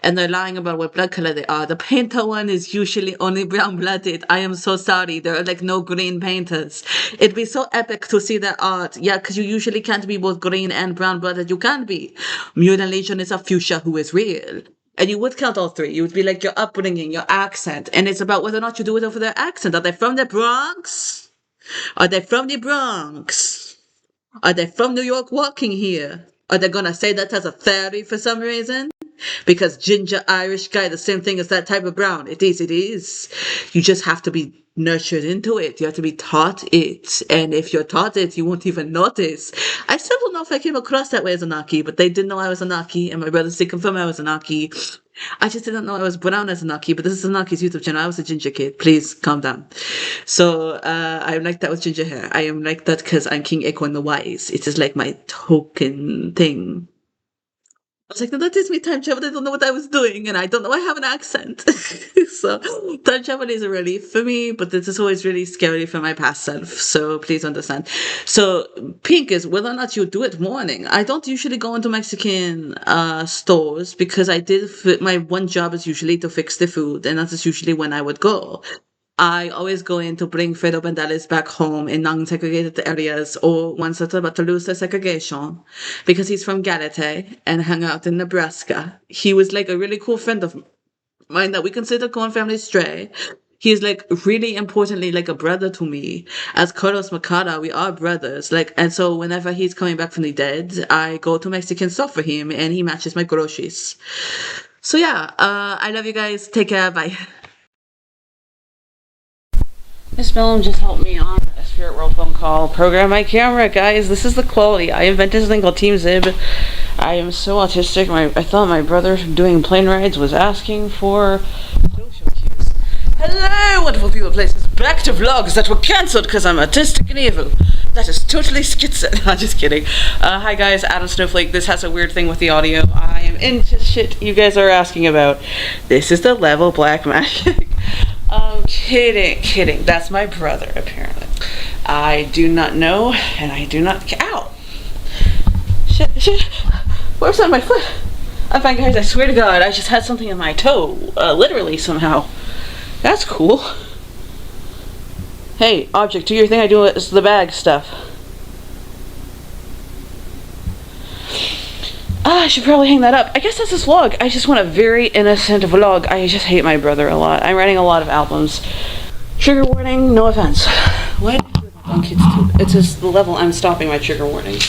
And they're lying about what blood color they are. The painter one is usually only brown blooded. I am so sorry. There are like no green painters. It'd be so epic to see their art. Yeah, because you usually can't be both green and brown blooded. You can't be. Mutant Legion is a fuchsia who is real. And you would count all three. You would be like your upbringing, your accent. And it's about whether or not you do it over their accent. Are they from the Bronx? Are they from the Bronx? Are they from New York walking here? Are they gonna say that as a fairy for some reason? Because ginger Irish guy, the same thing as that type of brown. It is, it is. You just have to be nurtured into it. You have to be taught it. And if you're taught it, you won't even notice. I still don't know if I came across that way as a Naki, but they did know I was a Naki, and my brothers did confirm I was a Naki. I just didn't know I was brown as a Naki, but this is a Naki's YouTube channel. I was a ginger kid. Please calm down. So I'm like that with ginger hair. I am like that because I'm King Acorn the Wise. It is like my token thing. I was like, no, that is me time travel. I don't know what I was doing, and I don't know I have an accent. So time travel is a relief for me, but this is always really scary for my past self. So please understand. So pink is whether or not you do it morning. I don't usually go into Mexican stores because my one job is usually to fix the food, and that is usually when I would go. I always go in to bring Fredo Bandales back home in non-segregated areas or ones that are about to lose their segregation because he's from Galate and hung out in Nebraska. He was like a really cool friend of mine that we consider Cohen family stray. He's like really importantly like a brother to me. As Carlos Macada, we are brothers. Like, and so whenever he's coming back from the dead, I go to Mexican stuff for him and he matches my groceries. So yeah, I love you guys. Take care. Bye. Miss Mellon just helped me on a Spirit World phone call. Program my camera, guys. This is the quality. I invented something called Team Zib. I am so autistic. I thought my brother doing plane rides was asking for social Hello, wonderful people places. Back to vlogs that were cancelled because I'm autistic and evil. That is totally schizo. No, just kidding. Hi guys, Adam Snowflake. This has a weird thing with the audio. I am into shit you guys are asking about. This is the level black magic. Kidding. That's my brother, apparently. I do not know, and I do not. Ow! Shit. Where's on my foot? I'm fine, guys. I swear to God, I just had something in my toe. Literally, somehow. That's cool. Hey, object, do your thing. I do is the bag stuff. I should probably hang that up. I guess that's this vlog. I just want a very innocent vlog. I just hate my brother a lot. I'm writing a lot of albums. Trigger warning, no offense. Why did you on kids too? It's just the level I'm stopping my trigger warnings.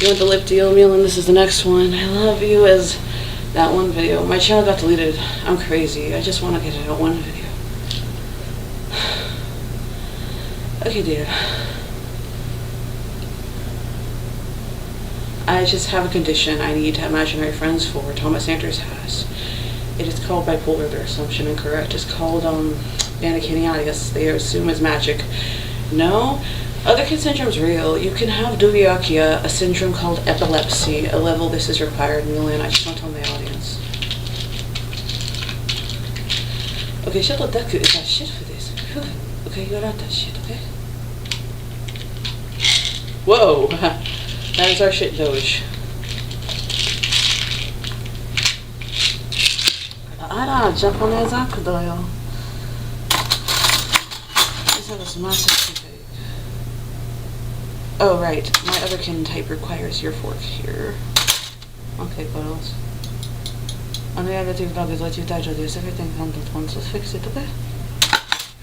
You want the lip deal meal, and this is the next one. I love you as that one video. My channel got deleted. I'm crazy. I just want to get it at one video. Okay, dude. I just have a condition I need imaginary friends for. Thomas Sanders has. It is called bipolar. Their assumption incorrect. It's called aymius. They assume is magic. No. Other kid syndrome's real. You can have Duviakia, a syndrome called epilepsy, a level this is required million. I just don't tell the audience. Okay, Shitodeku is that shit for this. Okay, you got out that shit, okay? Whoa! That is our shit doge. Ara, Japanese akudoyo. This has a massive toothache. Oh, right. My other kin type requires your fork here. Okay, girls. On the other two vloggers, let you digest this. Everything handled once. Let's fix it, okay?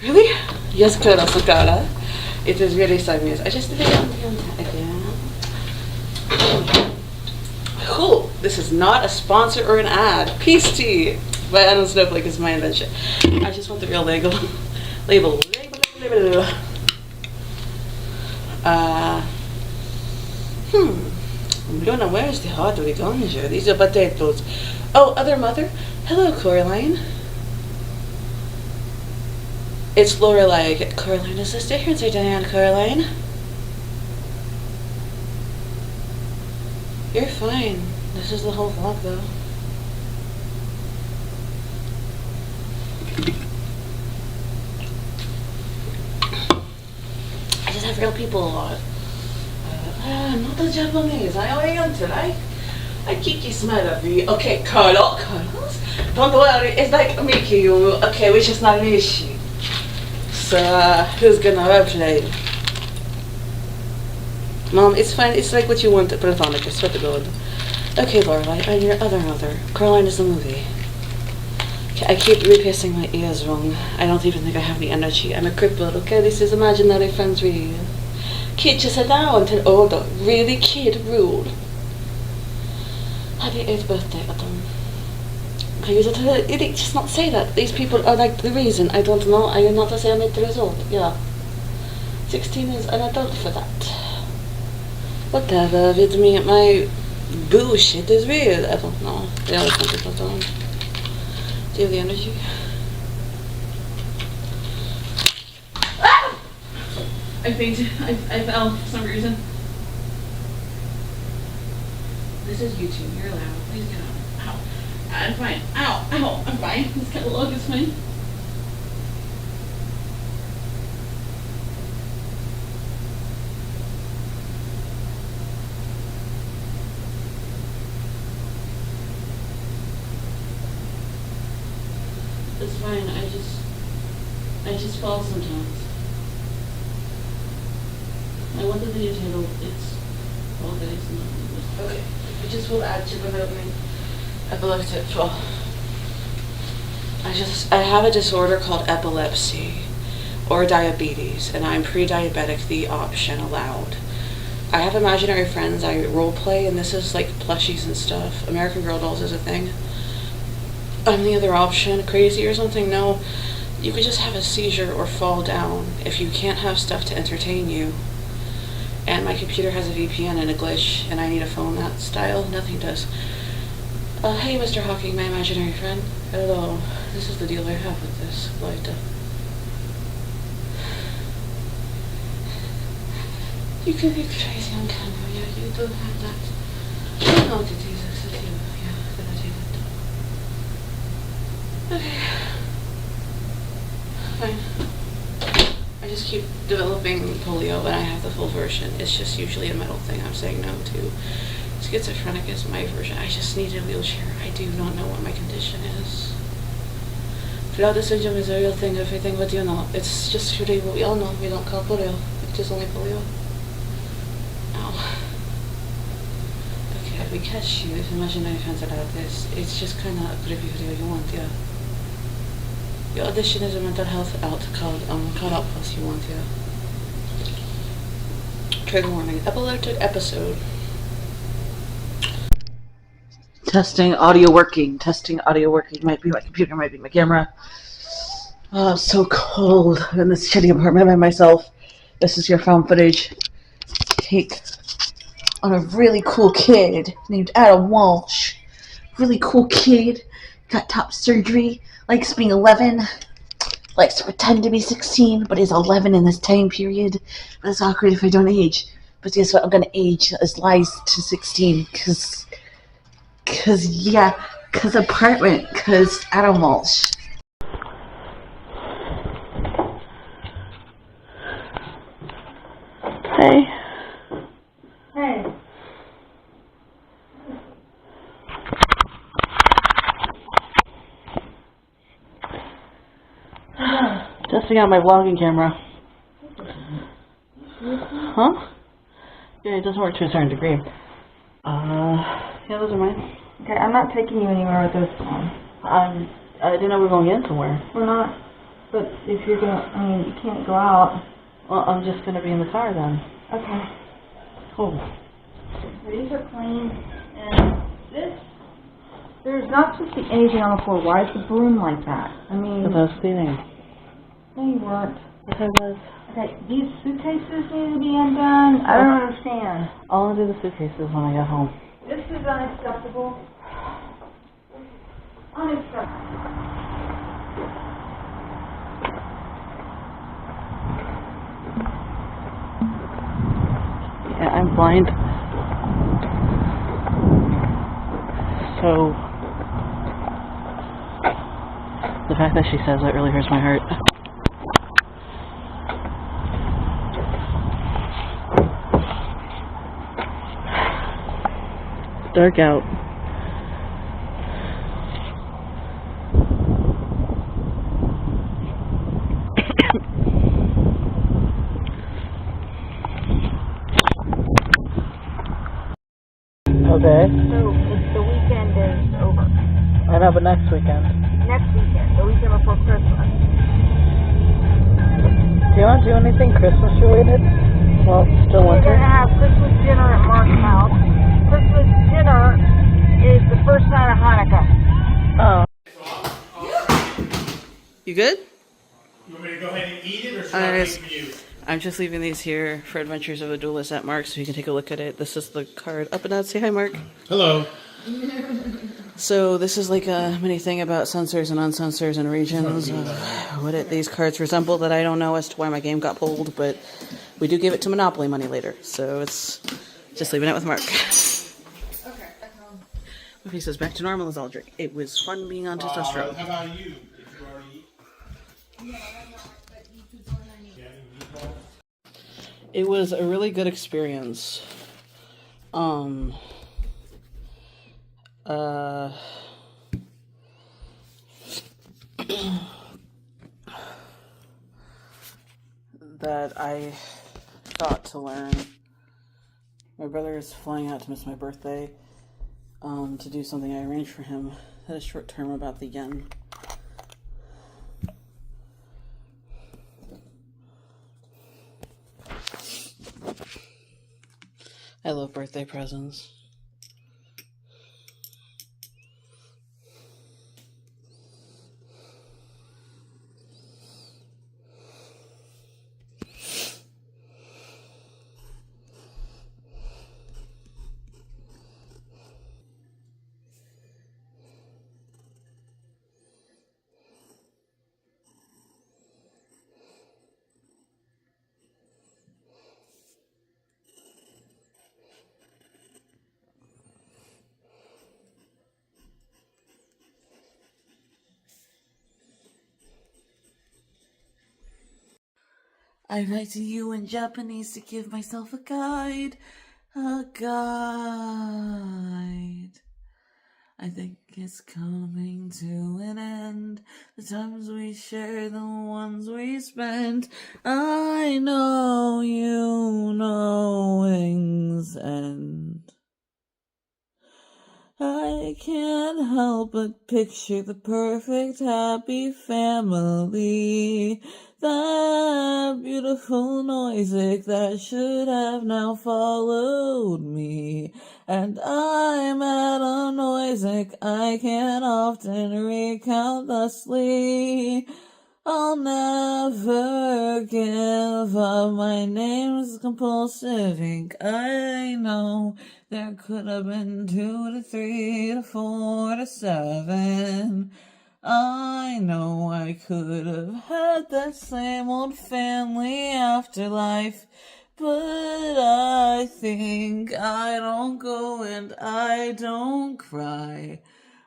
Really? Yes, Kara. It is really aymius. I just did it again. Cool. This is not a sponsor or an ad. Peace tea by Adam Snowflake is my invention. I just want the real label. Luna, where is the hot we going here? These are potatoes. Oh, other mother? Hello, Coraline. It's Lorelai. Coraline is sister. Here, say Diane, Coraline. You're fine. This is the whole vlog, though. I just have real people a lot. Not the Japanese. I am today. I kiki smell of you. Okay, Carlos. Don't worry. It's like Mickey. You okay? Which is not an issue. So who's gonna play? Mom, it's fine. It's like what you want, platonic. I swear to God. Okay, Lorelai, I'm your other mother. Caroline is the movie. Okay, I keep repiercing my ears wrong. I don't even think I have the energy. I'm a crippled. Okay, this is imaginary friends real. Kid, just allow until older. Really, kid rule. Happy 8th birthday, Adam. Okay, you just not say that. These people are like the reason. I don't know. I am not to say I made the result. Yeah. 16 is an adult for that. Whatever, with me, my bullshit is real. I don't know. They always want it on. Do you have the energy? I fainted. I fell for some reason. This is YouTube. You're loud. Please get out. Ow. I'm fine. Ow. I'm fine. This catalog is fine. It's fine. I just fall sometimes. I want the video title. It's all that is not. Okay. I just will add to the opening. Epileptic fall. I have a disorder called epilepsy or diabetes, and I'm pre-diabetic, the option allowed. I have imaginary friends. I role play, and this is like plushies and stuff. American Girl dolls is a thing. I'm the other option. Crazy or something? No. You could just have a seizure or fall down if you can't have stuff to entertain you. And my computer has a VPN and a glitch, and I need a phone that style. Nothing does. Hey, Mr. Hawking, my imaginary friend. Hello. This is the deal I have with this. this, Leute. You can be crazy on camera, yeah, you don't have that. You know what it is, it's a few, yeah, gonna do it. Okay. Fine. I just keep developing polio and I have the full version. It's just usually a mental thing I'm saying no to. Schizophrenic is my version. I just need a wheelchair. I do not know what my condition is. Cloud syndrome is a real thing. Everything but you know. It's just really what we all know. We don't call polio. It's just only polio. Ow. Okay, if we catch you, if imaginary fans are like this, it's just kind of a creepy video you want, yeah. Your audition is a mental health called Outpost you want, yeah. Trigger warning. Epileptic episode. Testing audio working. Testing audio working. Might be my computer, might be my camera. Oh, it's so cold in this shitty apartment by myself. This is your found footage. Take on a really cool kid named Adam Walsh. Really cool kid. Got top surgery. Likes being 11. Likes to pretend to be 16, but is 11 in this time period. But it's awkward if I don't age. But guess what? I'm gonna age as lies to 16. Cause apartment. Cause Adam Walsh. Hey. Hey. Testing out my vlogging camera. Huh? Yeah, it doesn't work to a certain degree. Yeah, those are mine. Okay, I'm not taking you anywhere with this one. I didn't know we were going in somewhere. We're not, but if you're you can't go out. Well, I'm just gonna be in the car then. Okay. Cool. These are clean, and there's not supposed to be anything on the floor. Why is the broom like that? I mean... Because I was cleaning. No, you weren't. Yes, I was. Okay, these suitcases need to be undone. I don't understand. I'll undo the suitcases when I get home. This is unacceptable. Unacceptable. Yeah, I'm blind. So, the fact that she says that really hurts my heart. It's dark out. Okay. So, the weekend is over. I know, but next weekend. Next weekend, the weekend before Christmas. Do you want to do anything Christmas related? Well, it's still We're winter. going to have Christmas dinner at Mark's house. Christmas dinner is the first night of Hanukkah. Oh. You good? You want me to go ahead and eat it, or should I wait for you? I'm just leaving these here for Adventures of a Duelist at Mark's so you can take a look at it. This is the card. Up and down. Say hi, Mark. Hello. So this is like a mini thing about censors and uncensors and regions of what these cards resemble that I don't know as to why my game got pulled, but we do give it to Monopoly money later. So it's just leaving it with Mark. Okay. He says back to normal as Aldrich. It was fun being on testosterone. How about you? Did you already eat? It was a really good experience. That I thought to learn. My brother is flying out to miss my birthday, to do something I arranged for him at a short term about the yen. I love birthday presents. I write to you in Japanese to give myself a guide. A guide. I think it's coming to an end. The times we share, the ones we spent. I know you know things end. I can't help but picture the perfect happy family. That beautiful Noisic that should have now followed me. And I'm at a Noisic I can often recount thusly. I'll never give up. My name's compulsive ink. I know there could have been 2 to 3 to 4 to 7. I know I could have had that same old family afterlife. But I think I don't go and I don't cry.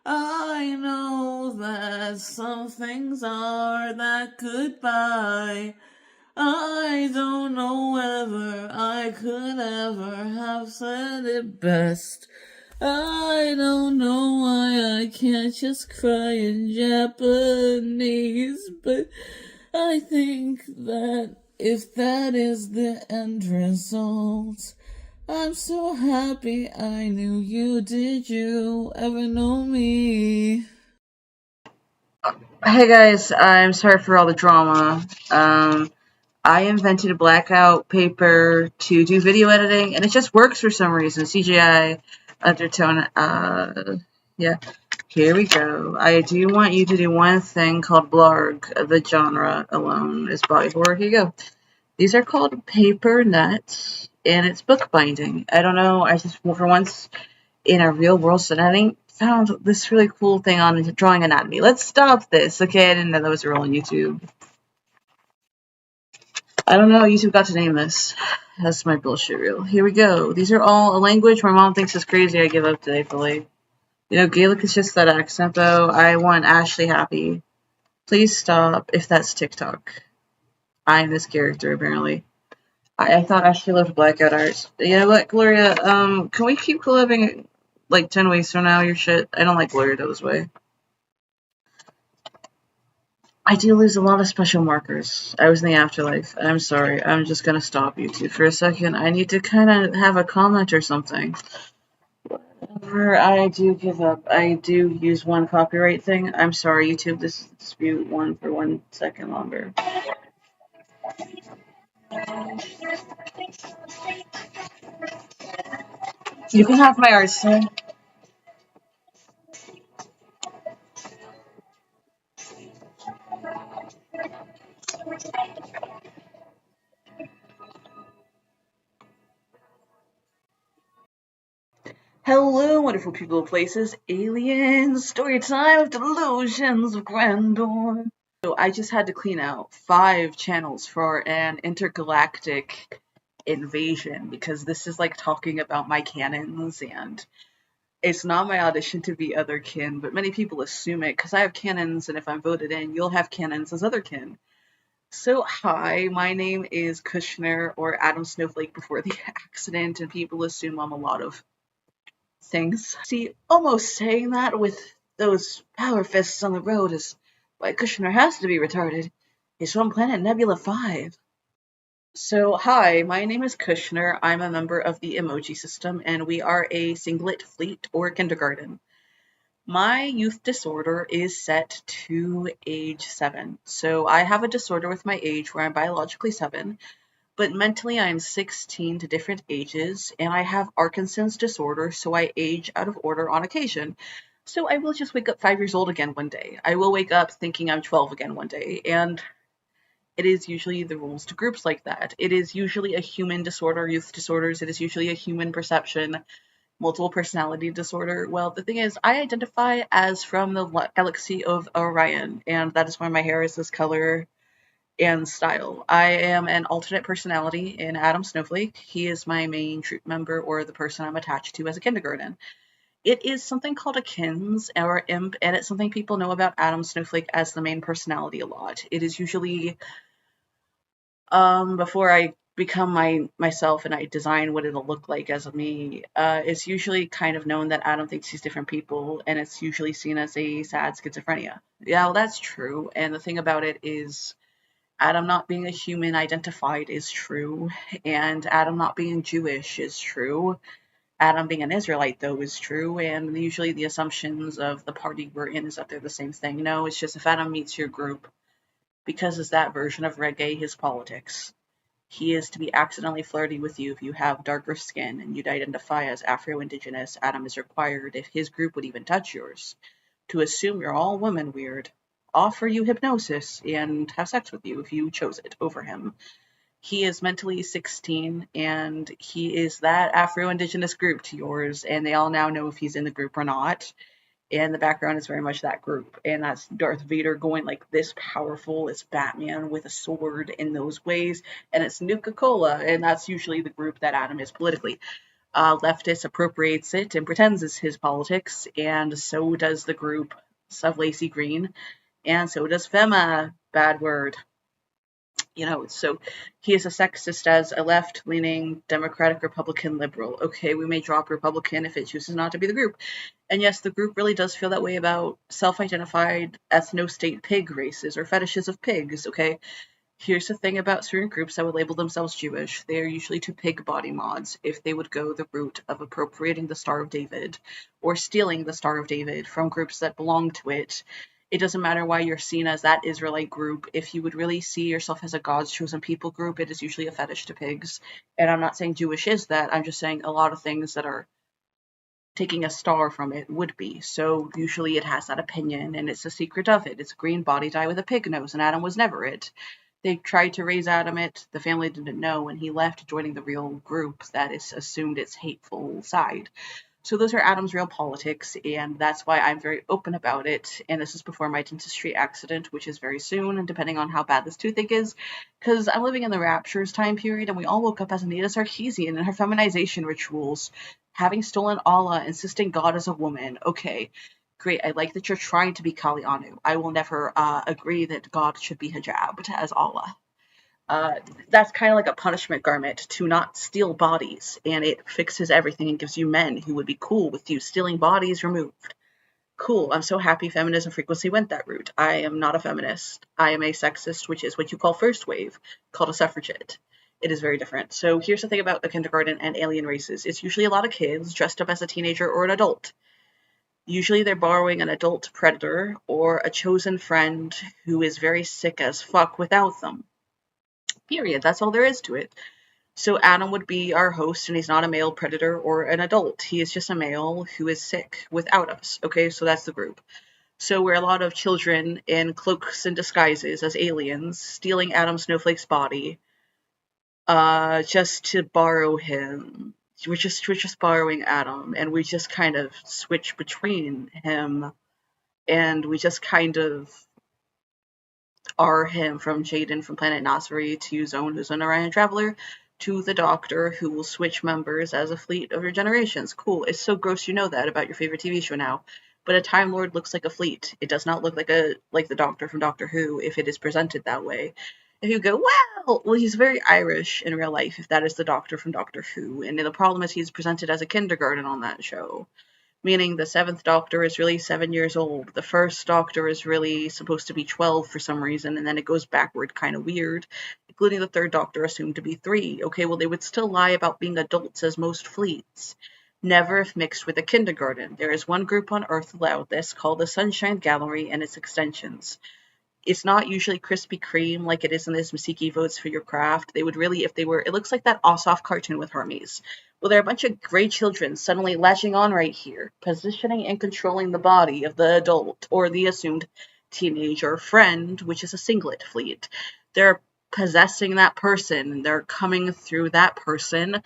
I know that some things are that goodbye. I don't know whether I could ever have said it best. I don't know why I can't just cry in Japanese, but I think that if that is the end result, I'm so happy I knew you. Did you ever know me? Hey guys, I'm sorry for all the drama. I invented a blackout paper to do video editing, and it just works for some reason. CGI, undertone, yeah. Here we go. I do want you to do one thing called blarg. The genre alone is body horror. Here you go. These are called paper nuts, and it's bookbinding. I don't know, I just, for once, in a real world setting, found this really cool thing on drawing anatomy. Let's stop this, okay? I didn't know that was real on YouTube. I don't know, YouTube got to name this. That's my bullshit reel. Here we go. These are all a language my mom thinks is crazy. I give up today for life. You know, Gaelic is just that accent, though. I want Ashley happy. Please stop if that's TikTok. I'm this character, apparently. I thought Ashley loved blackout arts. You know what, Gloria? Can we keep collabing like 10 weeks from now? Your shit. I don't like Gloria those way. I do lose a lot of special markers. I was in the afterlife. I'm sorry. I'm just gonna stop YouTube for a second. I need to kind of have a comment or something. Whenever I do give up, I do use one copyright thing. I'm sorry, YouTube. This dispute one for 1 second longer. You can have my art still. Hello, wonderful people of places, aliens, story time of delusions of grandeur. So I just had to clean out 5 channels for an intergalactic invasion because this is like talking about my canons, and it's not my audition to be other kin, but many people assume it because I have canons, and if I'm voted in, you'll have canons as other kin. So hi, my name is Kushner, or Adam Snowflake before the accident, and people assume I'm a lot of things. See, almost saying that with those power fists on the road is why Kushner has to be retarded. He's from planet Nebula 5. So, hi, my name is Kushner. I'm a member of the emoji system, and we are a singlet fleet or kindergarten. My youth disorder is set to age 7. So, I have a disorder with my age where I'm biologically 7, but mentally I'm 16 to different ages, and I have Parkinson's disorder, so I age out of order on occasion. So I will just wake up 5 years old again one day. I will wake up thinking I'm 12 again one day, and it is usually the rules to groups like that. It is usually a human disorder, youth disorders. It is usually a human perception, multiple personality disorder. Well, the thing is, I identify as from the galaxy of Orion, and that is why my hair is this color and style. I am an alternate personality in Adam Snowflake. He is my main troop member, or the person I'm attached to as a kindergarten. It is something called a kins or imp, and it's something people know about Adam Snowflake as the main personality a lot. It is usually before I become myself and I design what it'll look like as me, it's usually kind of known that Adam thinks he's different people, and it's usually seen as a sad schizophrenia. Yeah, well, that's true. And the thing about it is, Adam not being a human identified is true, and Adam not being Jewish is true. Adam being an Israelite, though, is true, and usually the assumptions of the party we're in is that they're the same thing. No, it's just if Adam meets your group, because it's that version of reggae, his politics. He is to be accidentally flirty with you if you have darker skin and you'd identify as Afro-Indigenous. Adam is required, if his group would even touch yours, to assume you're all woman weird, offer you hypnosis, and have sex with you if you chose it over him. He is mentally 16, and he is that Afro-Indigenous group to yours, and they all now know if he's in the group or not. And the background is very much that group, and that's Darth Vader going like this powerful. It's Batman with a sword in those ways, and it's Nuka-Cola, and that's usually the group that Adam is politically. Leftist appropriates it and pretends it's his politics, and so does the group of Lacey Green, and so does Fema, bad word. So he is a sexist as a left-leaning Democratic Republican liberal. Okay, we may drop Republican if it chooses not to be the group. And yes, the group really does feel that way about self-identified ethno-state pig races or fetishes of pigs, okay? Here's the thing about certain groups that would label themselves Jewish. They are usually to pig body mods if they would go the route of appropriating the Star of David or stealing the Star of David from groups that belong to it. It doesn't matter why you're seen as that Israelite group. If you would really see yourself as a God's chosen people group, it is usually a fetish to pigs. And I'm not saying Jewish is that. I'm just saying a lot of things that are taking a star from it would be. So usually it has that opinion, and it's the secret of it. It's a green body dye with a pig nose, and Adam was never it. They tried to raise Adam it. The family didn't know, and he left, joining the real group that is assumed its hateful side. So those are Adam's real politics, and that's why I'm very open about it. And this is before my dentistry accident, which is very soon, and depending on how bad this toothache is, because I'm living in the Raptures time period, and we all woke up as Anita Sarkeesian in her feminization rituals, having stolen Allah, insisting God is a woman. Okay, great. I like that you're trying to be Kali Anu. I will never agree that God should be hijabbed as Allah. That's kind of like a punishment garment to not steal bodies, and it fixes everything and gives you men who would be cool with you stealing bodies removed. Cool. I'm so happy feminism frequency went that route. I am not a feminist. I am a sexist, which is what you call first wave, called a suffragette. It is very different. So here's the thing about the kindergarten and alien races. It's usually a lot of kids dressed up as a teenager or an adult. Usually they're borrowing an adult predator or a chosen friend who is very sick as fuck without them. Period. That's all there is to it. So Adam would be our host, and he's not a male predator or an adult. He is just a male who is sick without us. Okay, so that's the group. So we're a lot of children in cloaks and disguises as aliens, stealing Adam Snowflake's body, just to borrow him. We're just borrowing Adam, and we just kind of switch between him, and we just kind of are him, from Jaden from Planet Nasri to Zone, who's an Orion Traveler, to the Doctor, who will switch members as a fleet of your generations. Cool. It's so gross you know that about your favorite TV show now. But a Time Lord looks like a fleet. It does not look like the Doctor from Doctor Who if it is presented that way. If you go, wow, well, he's very Irish in real life if that is the Doctor from Doctor Who. And the problem is he's presented as a kindergarten on that show. Meaning the 7th Doctor is really 7 years old. The 1st Doctor is really supposed to be 12 for some reason, and then it goes backward kind of weird, including the 3rd Doctor assumed to be 3. Okay, well, they would still lie about being adults as most fleets. Never if mixed with a kindergarten. There is one group on Earth allowed this, called the Sunshine Gallery and its extensions. It's not usually Krispy Kreme like it is in this Masiki Votes for Your Craft. They would really, if they were, it looks like that Ossoff cartoon with Hermes. Well, they're a bunch of gray children suddenly latching on right here, positioning and controlling the body of the adult or the assumed teenager friend, which is a singlet fleet. They're possessing that person. They're coming through that person.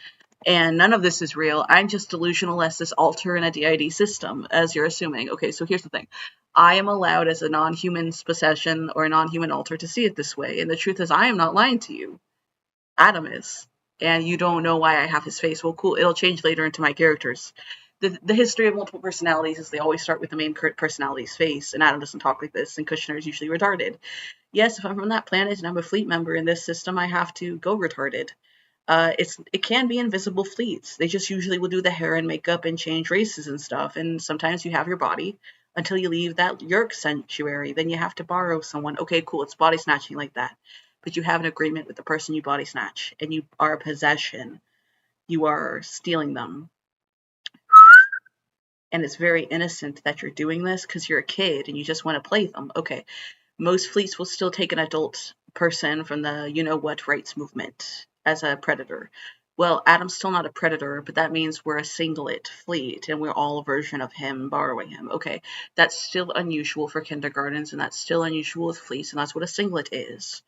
And none of this is real. I'm just delusional as this alter in a DID system, as you're assuming. Okay, so here's the thing. I am allowed as a non-human's possession or a non-human alter to see it this way. And the truth is, I am not lying to you. Adam is. And you don't know why I have his face. Well, cool. It'll change later into my characters. the history of multiple personalities is they always start with the main personality's face, and Adam doesn't talk like this, and Kushner is usually retarded. Yes, if I'm from that planet and I'm a fleet member in this system, I have to go retarded. It can be invisible fleets. They just usually will do the hair and makeup and change races and stuff, and sometimes you have your body until you leave that Yerk sanctuary. Then you have to borrow someone. Okay, cool, it's body snatching like that. But you have an agreement with the person you body snatch, and you are a possession. You are stealing them. And it's very innocent that you're doing this because you're a kid and you just want to play them. Okay, most fleets will still take an adult person from the you-know-what rights movement as a predator. Well, Adam's still not a predator, but that means we're a singlet fleet and we're all a version of him borrowing him. Okay, that's still unusual for kindergartens, and that's still unusual with fleets, and that's what a singlet is.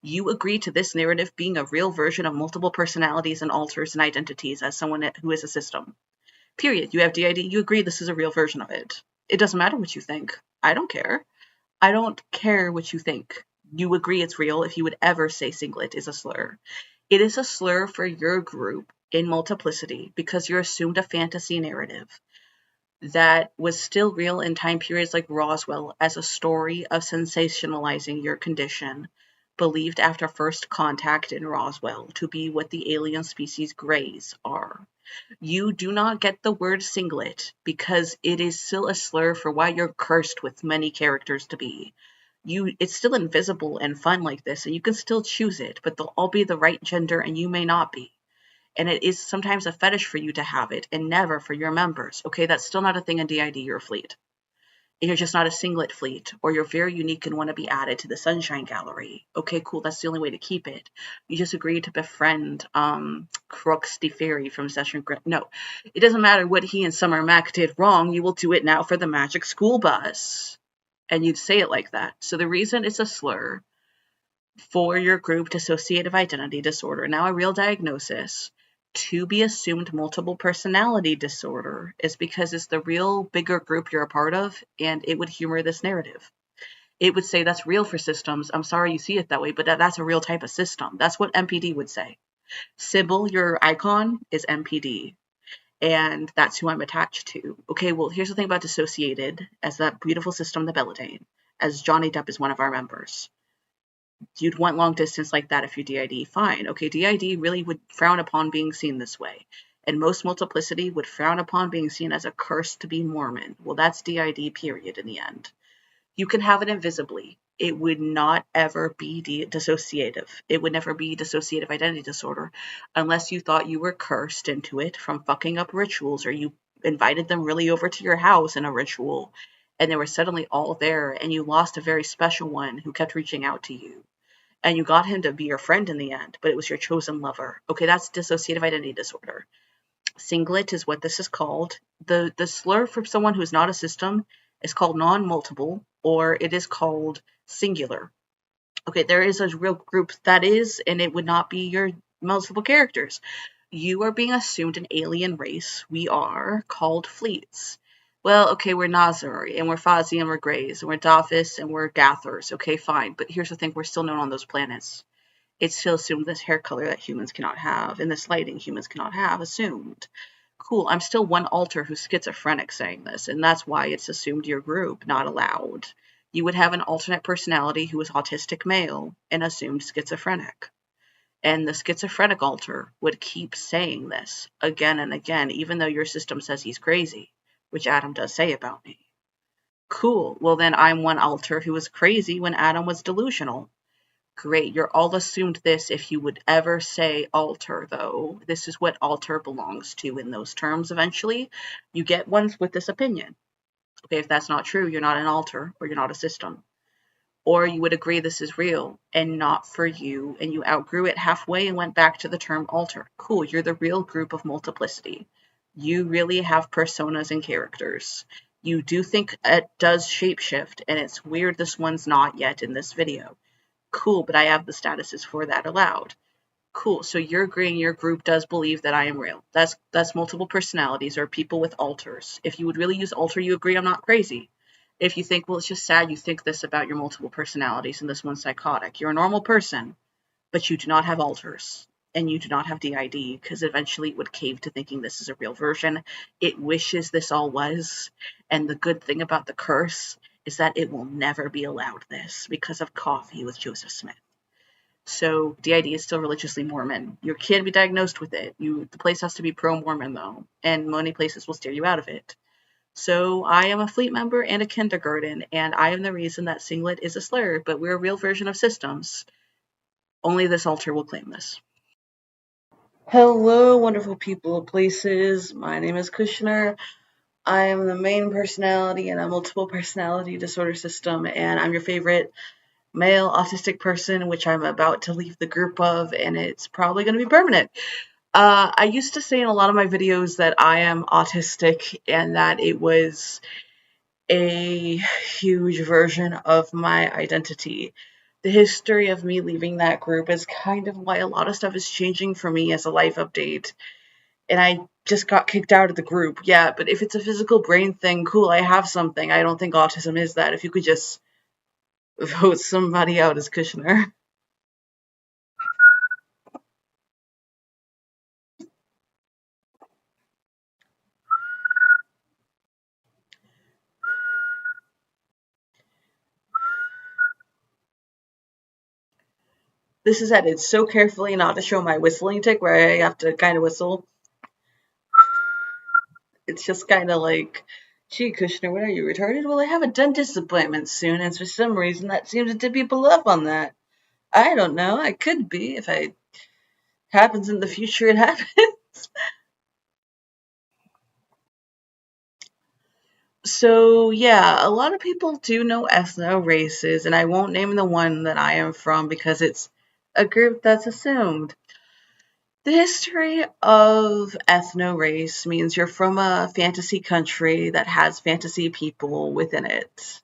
You agree to this narrative being a real version of multiple personalities and alters and identities as someone who is a system. Period. You have DID, you agree this is a real version of it. It doesn't matter what you think. I don't care. I don't care what you think. You agree it's real if you would ever say singlet is a slur. It is a slur for your group in multiplicity because you're assumed a fantasy narrative that was still real in time periods like Roswell as a story of sensationalizing your condition, believed after first contact in Roswell to be what the alien species Greys are. You do not get the word singlet because it is still a slur for why you're cursed with many characters to be. It's still invisible and fun like this, and you can still choose it, but they'll all be the right gender and you may not be. And it is sometimes a fetish for you to have it and never for your members. Okay, that's still not a thing in DID, you're a fleet. And you're just not a singlet fleet, or you're very unique and want to be added to the Sunshine Gallery. Okay, cool, that's the only way to keep it. You just agreed to befriend Crooks the Fairy from Session No, it doesn't matter what he and Summer Mac did wrong, you will do it now for the Magic School Bus. And you'd say it like that. So the reason it's a slur for your group dissociative identity disorder, now a real diagnosis, to be assumed multiple personality disorder is because it's the real bigger group you're a part of, and it would humor this narrative. It would say that's real for systems. I'm sorry you see it that way, but that's a real type of system. That's what MPD would say. Sybil, your icon, is MPD, and that's who I'm attached to. Okay, well, here's the thing about dissociated, as that beautiful system, the Belladane, as Johnny Depp is one of our members. You'd want long distance like that if you DID, fine. Okay, DID really would frown upon being seen this way. And most multiplicity would frown upon being seen as a curse to be Mormon. Well, that's DID, period, in the end. You can have it invisibly. It would not ever be dissociative. It would never be dissociative identity disorder unless you thought you were cursed into it from fucking up rituals, or you invited them really over to your house in a ritual and they were suddenly all there and you lost a very special one who kept reaching out to you. And you got him to be your friend in the end, but it was your chosen lover. Okay, that's dissociative identity disorder. Singlet is what this is called. The slur for someone who's not a system is called non-multiple, or it is called singular. Okay, there is a real group that is, and it would not be your multiple characters. You are being assumed an alien race. We are called fleets. Well, okay, we're Nazari, and we're Fazi, and we're Greys, and we're Dafis, and we're Gathers. Okay, fine. But here's the thing, we're still known on those planets. It's still assumed this hair color that humans cannot have, and this lighting humans cannot have, assumed. Cool, I'm still one alter who's schizophrenic saying this, and that's why it's assumed your group, not allowed. You would have an alternate personality who is autistic male and assumed schizophrenic. And the schizophrenic alter would keep saying this again and again, even though your system says he's crazy, which Adam does say about me. Cool, well then I'm one alter who was crazy when Adam was delusional. Great, you're all assumed this if you would ever say alter, though. This is what alter belongs to in those terms eventually. You get ones with this opinion. Okay, if that's not true, you're not an alter, or you're not a system. Or you would agree this is real and not for you, and you outgrew it halfway and went back to the term alter. Cool, you're the real group of multiplicity. You really have personas and characters. You do think it does shapeshift, and it's weird this one's not yet in this video. Cool, but I have the statuses for that allowed. Cool, so you're agreeing your group does believe that I am real. That's multiple personalities or people with alters. If you would really use alter, you agree I'm not crazy. If you think, well, it's just sad you think this about your multiple personalities and this one's psychotic. You're a normal person, but you do not have alters. and you do not have DID, because eventually it would cave to thinking this is a real version. It wishes this all was, and the good thing about the curse is that it will never be allowed this because of coffee with Joseph Smith. So DID is still religiously Mormon. You can't be diagnosed with it. The place has to be pro-Mormon though, and many places will steer you out of it. So I am a fleet member and a kindergarten, and I am the reason that singlet is a slur, but we're a real version of systems. Only this altar will claim this. Hello, wonderful people of places. My name is Kushner. I am the main personality in a multiple personality disorder system, and I'm your favorite male autistic person, which I'm about to leave the group of, and it's probably going to be permanent. I used to say in a lot of my videos that I am autistic and that it was a huge version of my identity. The history of me leaving that group is kind of why a lot of stuff is changing for me as a life update. And I just got kicked out of the group. Yeah, but if it's a physical brain thing, cool, I have something. I don't think autism is that. If you could just vote somebody out as Kushner. This is edited so carefully not to show my whistling tick where I have to kind of whistle. It's just kind of like, gee, Kushner, what are you, retarded? Well, I have a dentist appointment soon, and for some reason that seems to tip people up on that. I don't know. I could be. If it happens in the future, it happens. So, yeah, a lot of people do know ethno races, and I won't name the one that I am from because it's a group that's assumed. The history of ethno race means you're from a fantasy country that has fantasy people within it.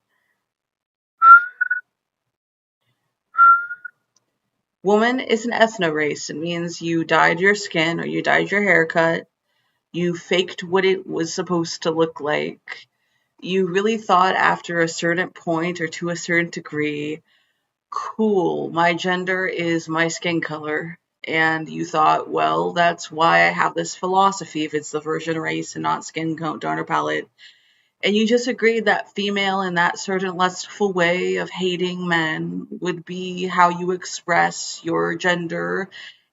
Woman is an ethno race. It means you dyed your skin or you dyed your haircut. You faked what it was supposed to look like. You really thought after a certain point or to a certain degree, cool, my gender is my skin color. And you thought, well, that's why I have this philosophy if it's the version race and not skin tone or palette. And you just agreed that female in that certain lustful way of hating men would be how you express your gender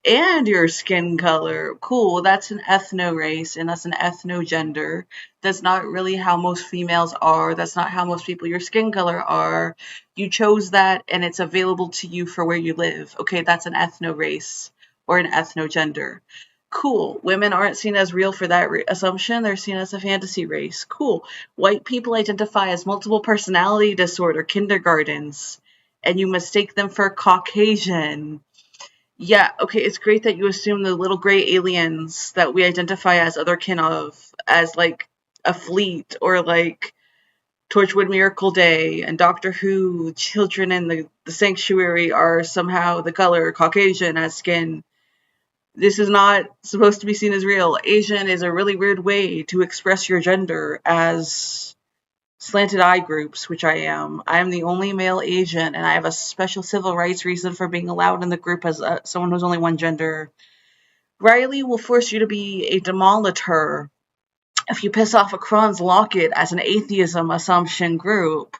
and your skin color. Cool, that's an ethno race and that's an ethno gender. That's not really how most females are. That's not how most people your skin color are. You chose that and it's available to you for where you live. Okay, that's an ethno race or an ethno gender. Cool. Women aren't seen as real for that assumption. They're seen as a fantasy race. Cool. White people identify as multiple personality disorder kindergartens, and you mistake them for Caucasian. Yeah, okay, it's great that you assume the little gray aliens that we identify as other kin of, as like a fleet, or like Torchwood Miracle Day and Doctor Who, children in the sanctuary are somehow the color Caucasian as skin. This is not supposed to be seen as real. Asian is a really weird way to express your gender as slanted eye groups, which I am. I am the only male Asian, and I have a special civil rights reason for being allowed in the group as someone who's only one gender. Riley will force you to be a demolitor if you piss off a Kron's Locket as an atheism assumption group.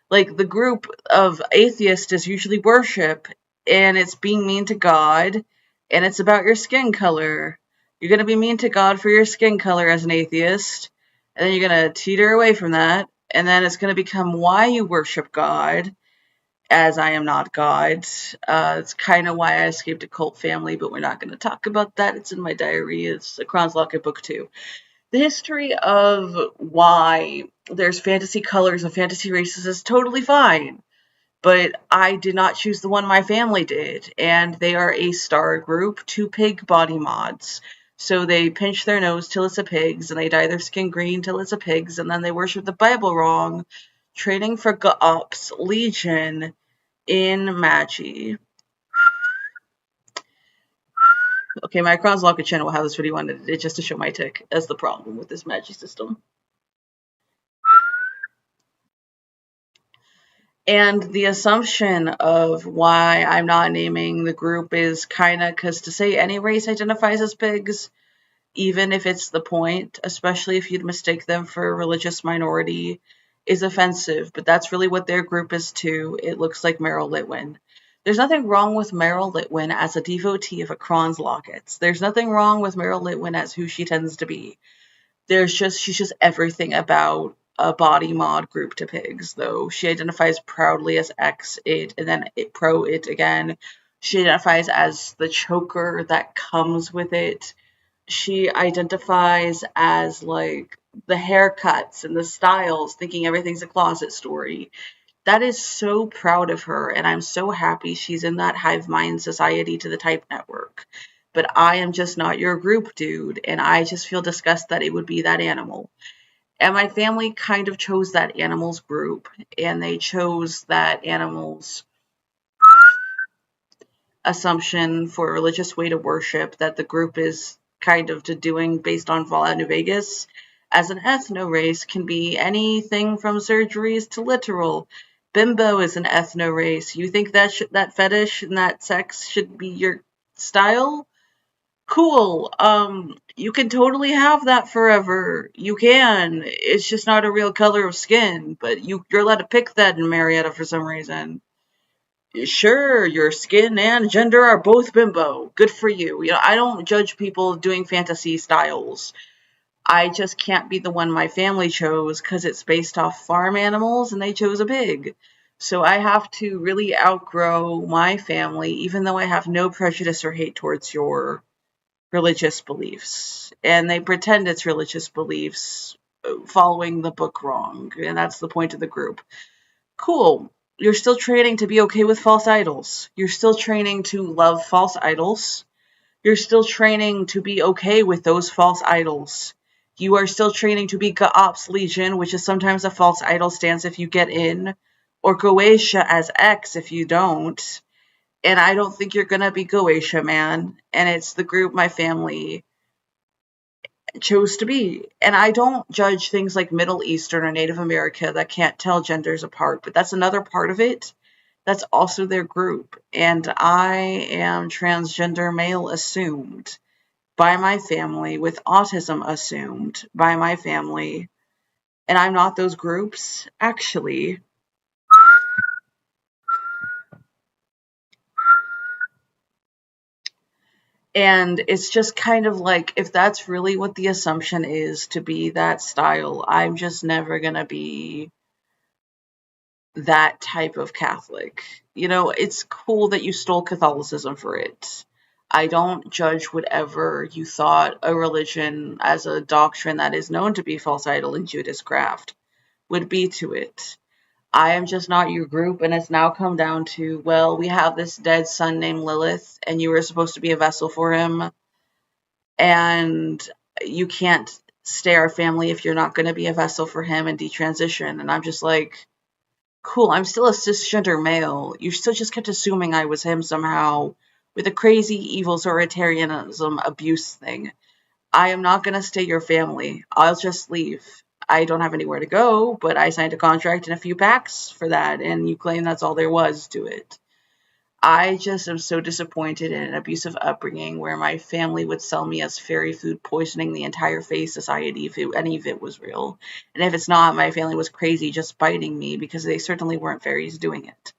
Like, the group of atheists is usually worship, and it's being mean to God, and it's about your skin color. You're going to be mean to God for your skin color as an atheist, and then you're going to teeter away from that, and then it's going to become why you worship God, as I am not God. It's kind of why I escaped a cult family, but we're not going to talk about that. It's in my diary. It's a Kron's Locket book 2. The history of why there's fantasy colors and fantasy races is totally fine, but I did not choose the one my family did, and they are a star group, 2 pig body mods. So they pinch their nose till it's a pig's, and they dye their skin green till it's a pig's, and then they worship the Bible wrong, training for Gops Legion in Magi. Okay, my Kron's Locket channel will have this video on it just to show my tick. That's the problem with this Magi system. And the assumption of why I'm not naming the group is kind of because to say any race identifies as pigs, even if it's the point, especially if you'd mistake them for a religious minority, is offensive. But that's really what their group is too. It looks like Meryl Litwin. There's nothing wrong with Meryl Litwin as a devotee of Akron's lockets. There's nothing wrong with Meryl Litwin as who she tends to be. She's just everything about a body mod group to pigs, though. She identifies proudly as X it and then pro it again. She identifies as the choker that comes with it. She identifies as like the haircuts and the styles, thinking everything's a closet story. That is so proud of her, and I'm so happy she's in that hive mind society to the type network. But I am just not your group, dude, and I just feel disgust that it would be that animal. And my family kind of chose that animal's group, and they chose that animal's assumption for a religious way to worship that the group is kind of to doing based on Fallout New Vegas. As an ethno race can be anything from surgeries to literal. Bimbo is an ethno race. You think that fetish and that sex should be your style? Cool. You can totally have that forever. You can. It's just not a real color of skin, but you're allowed to pick that in Marietta for some reason. Sure, your skin and gender are both bimbo. Good for you. You know, I don't judge people doing fantasy styles. I just can't be the one my family chose because it's based off farm animals and they chose a pig. So I have to really outgrow my family, even though I have no prejudice or hate towards your religious beliefs. And they pretend it's religious beliefs following the book wrong. And that's the point of the group. Cool. You're still training to be okay with false idols. You're still training to love false idols. You're still training to be okay with those false idols. You are still training to be Ga'ops Legion, which is sometimes a false idol stance if you get in, or Goetia as X if you don't. And I don't think you're gonna be Goetia, man. And it's the group my family chose to be. And I don't judge things like Middle Eastern or Native America that can't tell genders apart, but that's another part of it. That's also their group. And I am transgender male assumed by my family, with autism assumed by my family. And I'm not those groups, actually. And it's just kind of like, if that's really what the assumption is to be that style, I'm just never going to be that type of Catholic. You know, it's cool that you stole Catholicism for it. I don't judge whatever you thought a religion as a doctrine that is known to be false idol and Judas craft would be to it. I am just not your group, and it's now come down to, well, we have this dead son named Lilith, and you were supposed to be a vessel for him, and you can't stay our family if you're not going to be a vessel for him and detransition. And I'm just like, cool, I'm still a cisgender male. You still just kept assuming I was him somehow with a crazy evil authoritarianism abuse thing. I am not going to stay your family. I'll just leave. I don't have anywhere to go, but I signed a contract and a few packs for that, and you claim that's all there was to it. I just am so disappointed in an abusive upbringing where my family would sell me as fairy food, poisoning the entire Fae society if any of it was real. And if it's not, my family was crazy just biting me because they certainly weren't fairies doing it.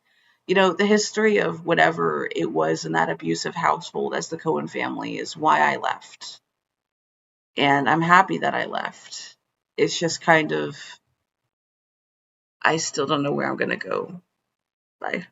You know, the history of whatever it was in that abusive household as the Cohen family is why I left. And I'm happy that I left. It's just kind of, I still don't know where I'm going to go. Bye.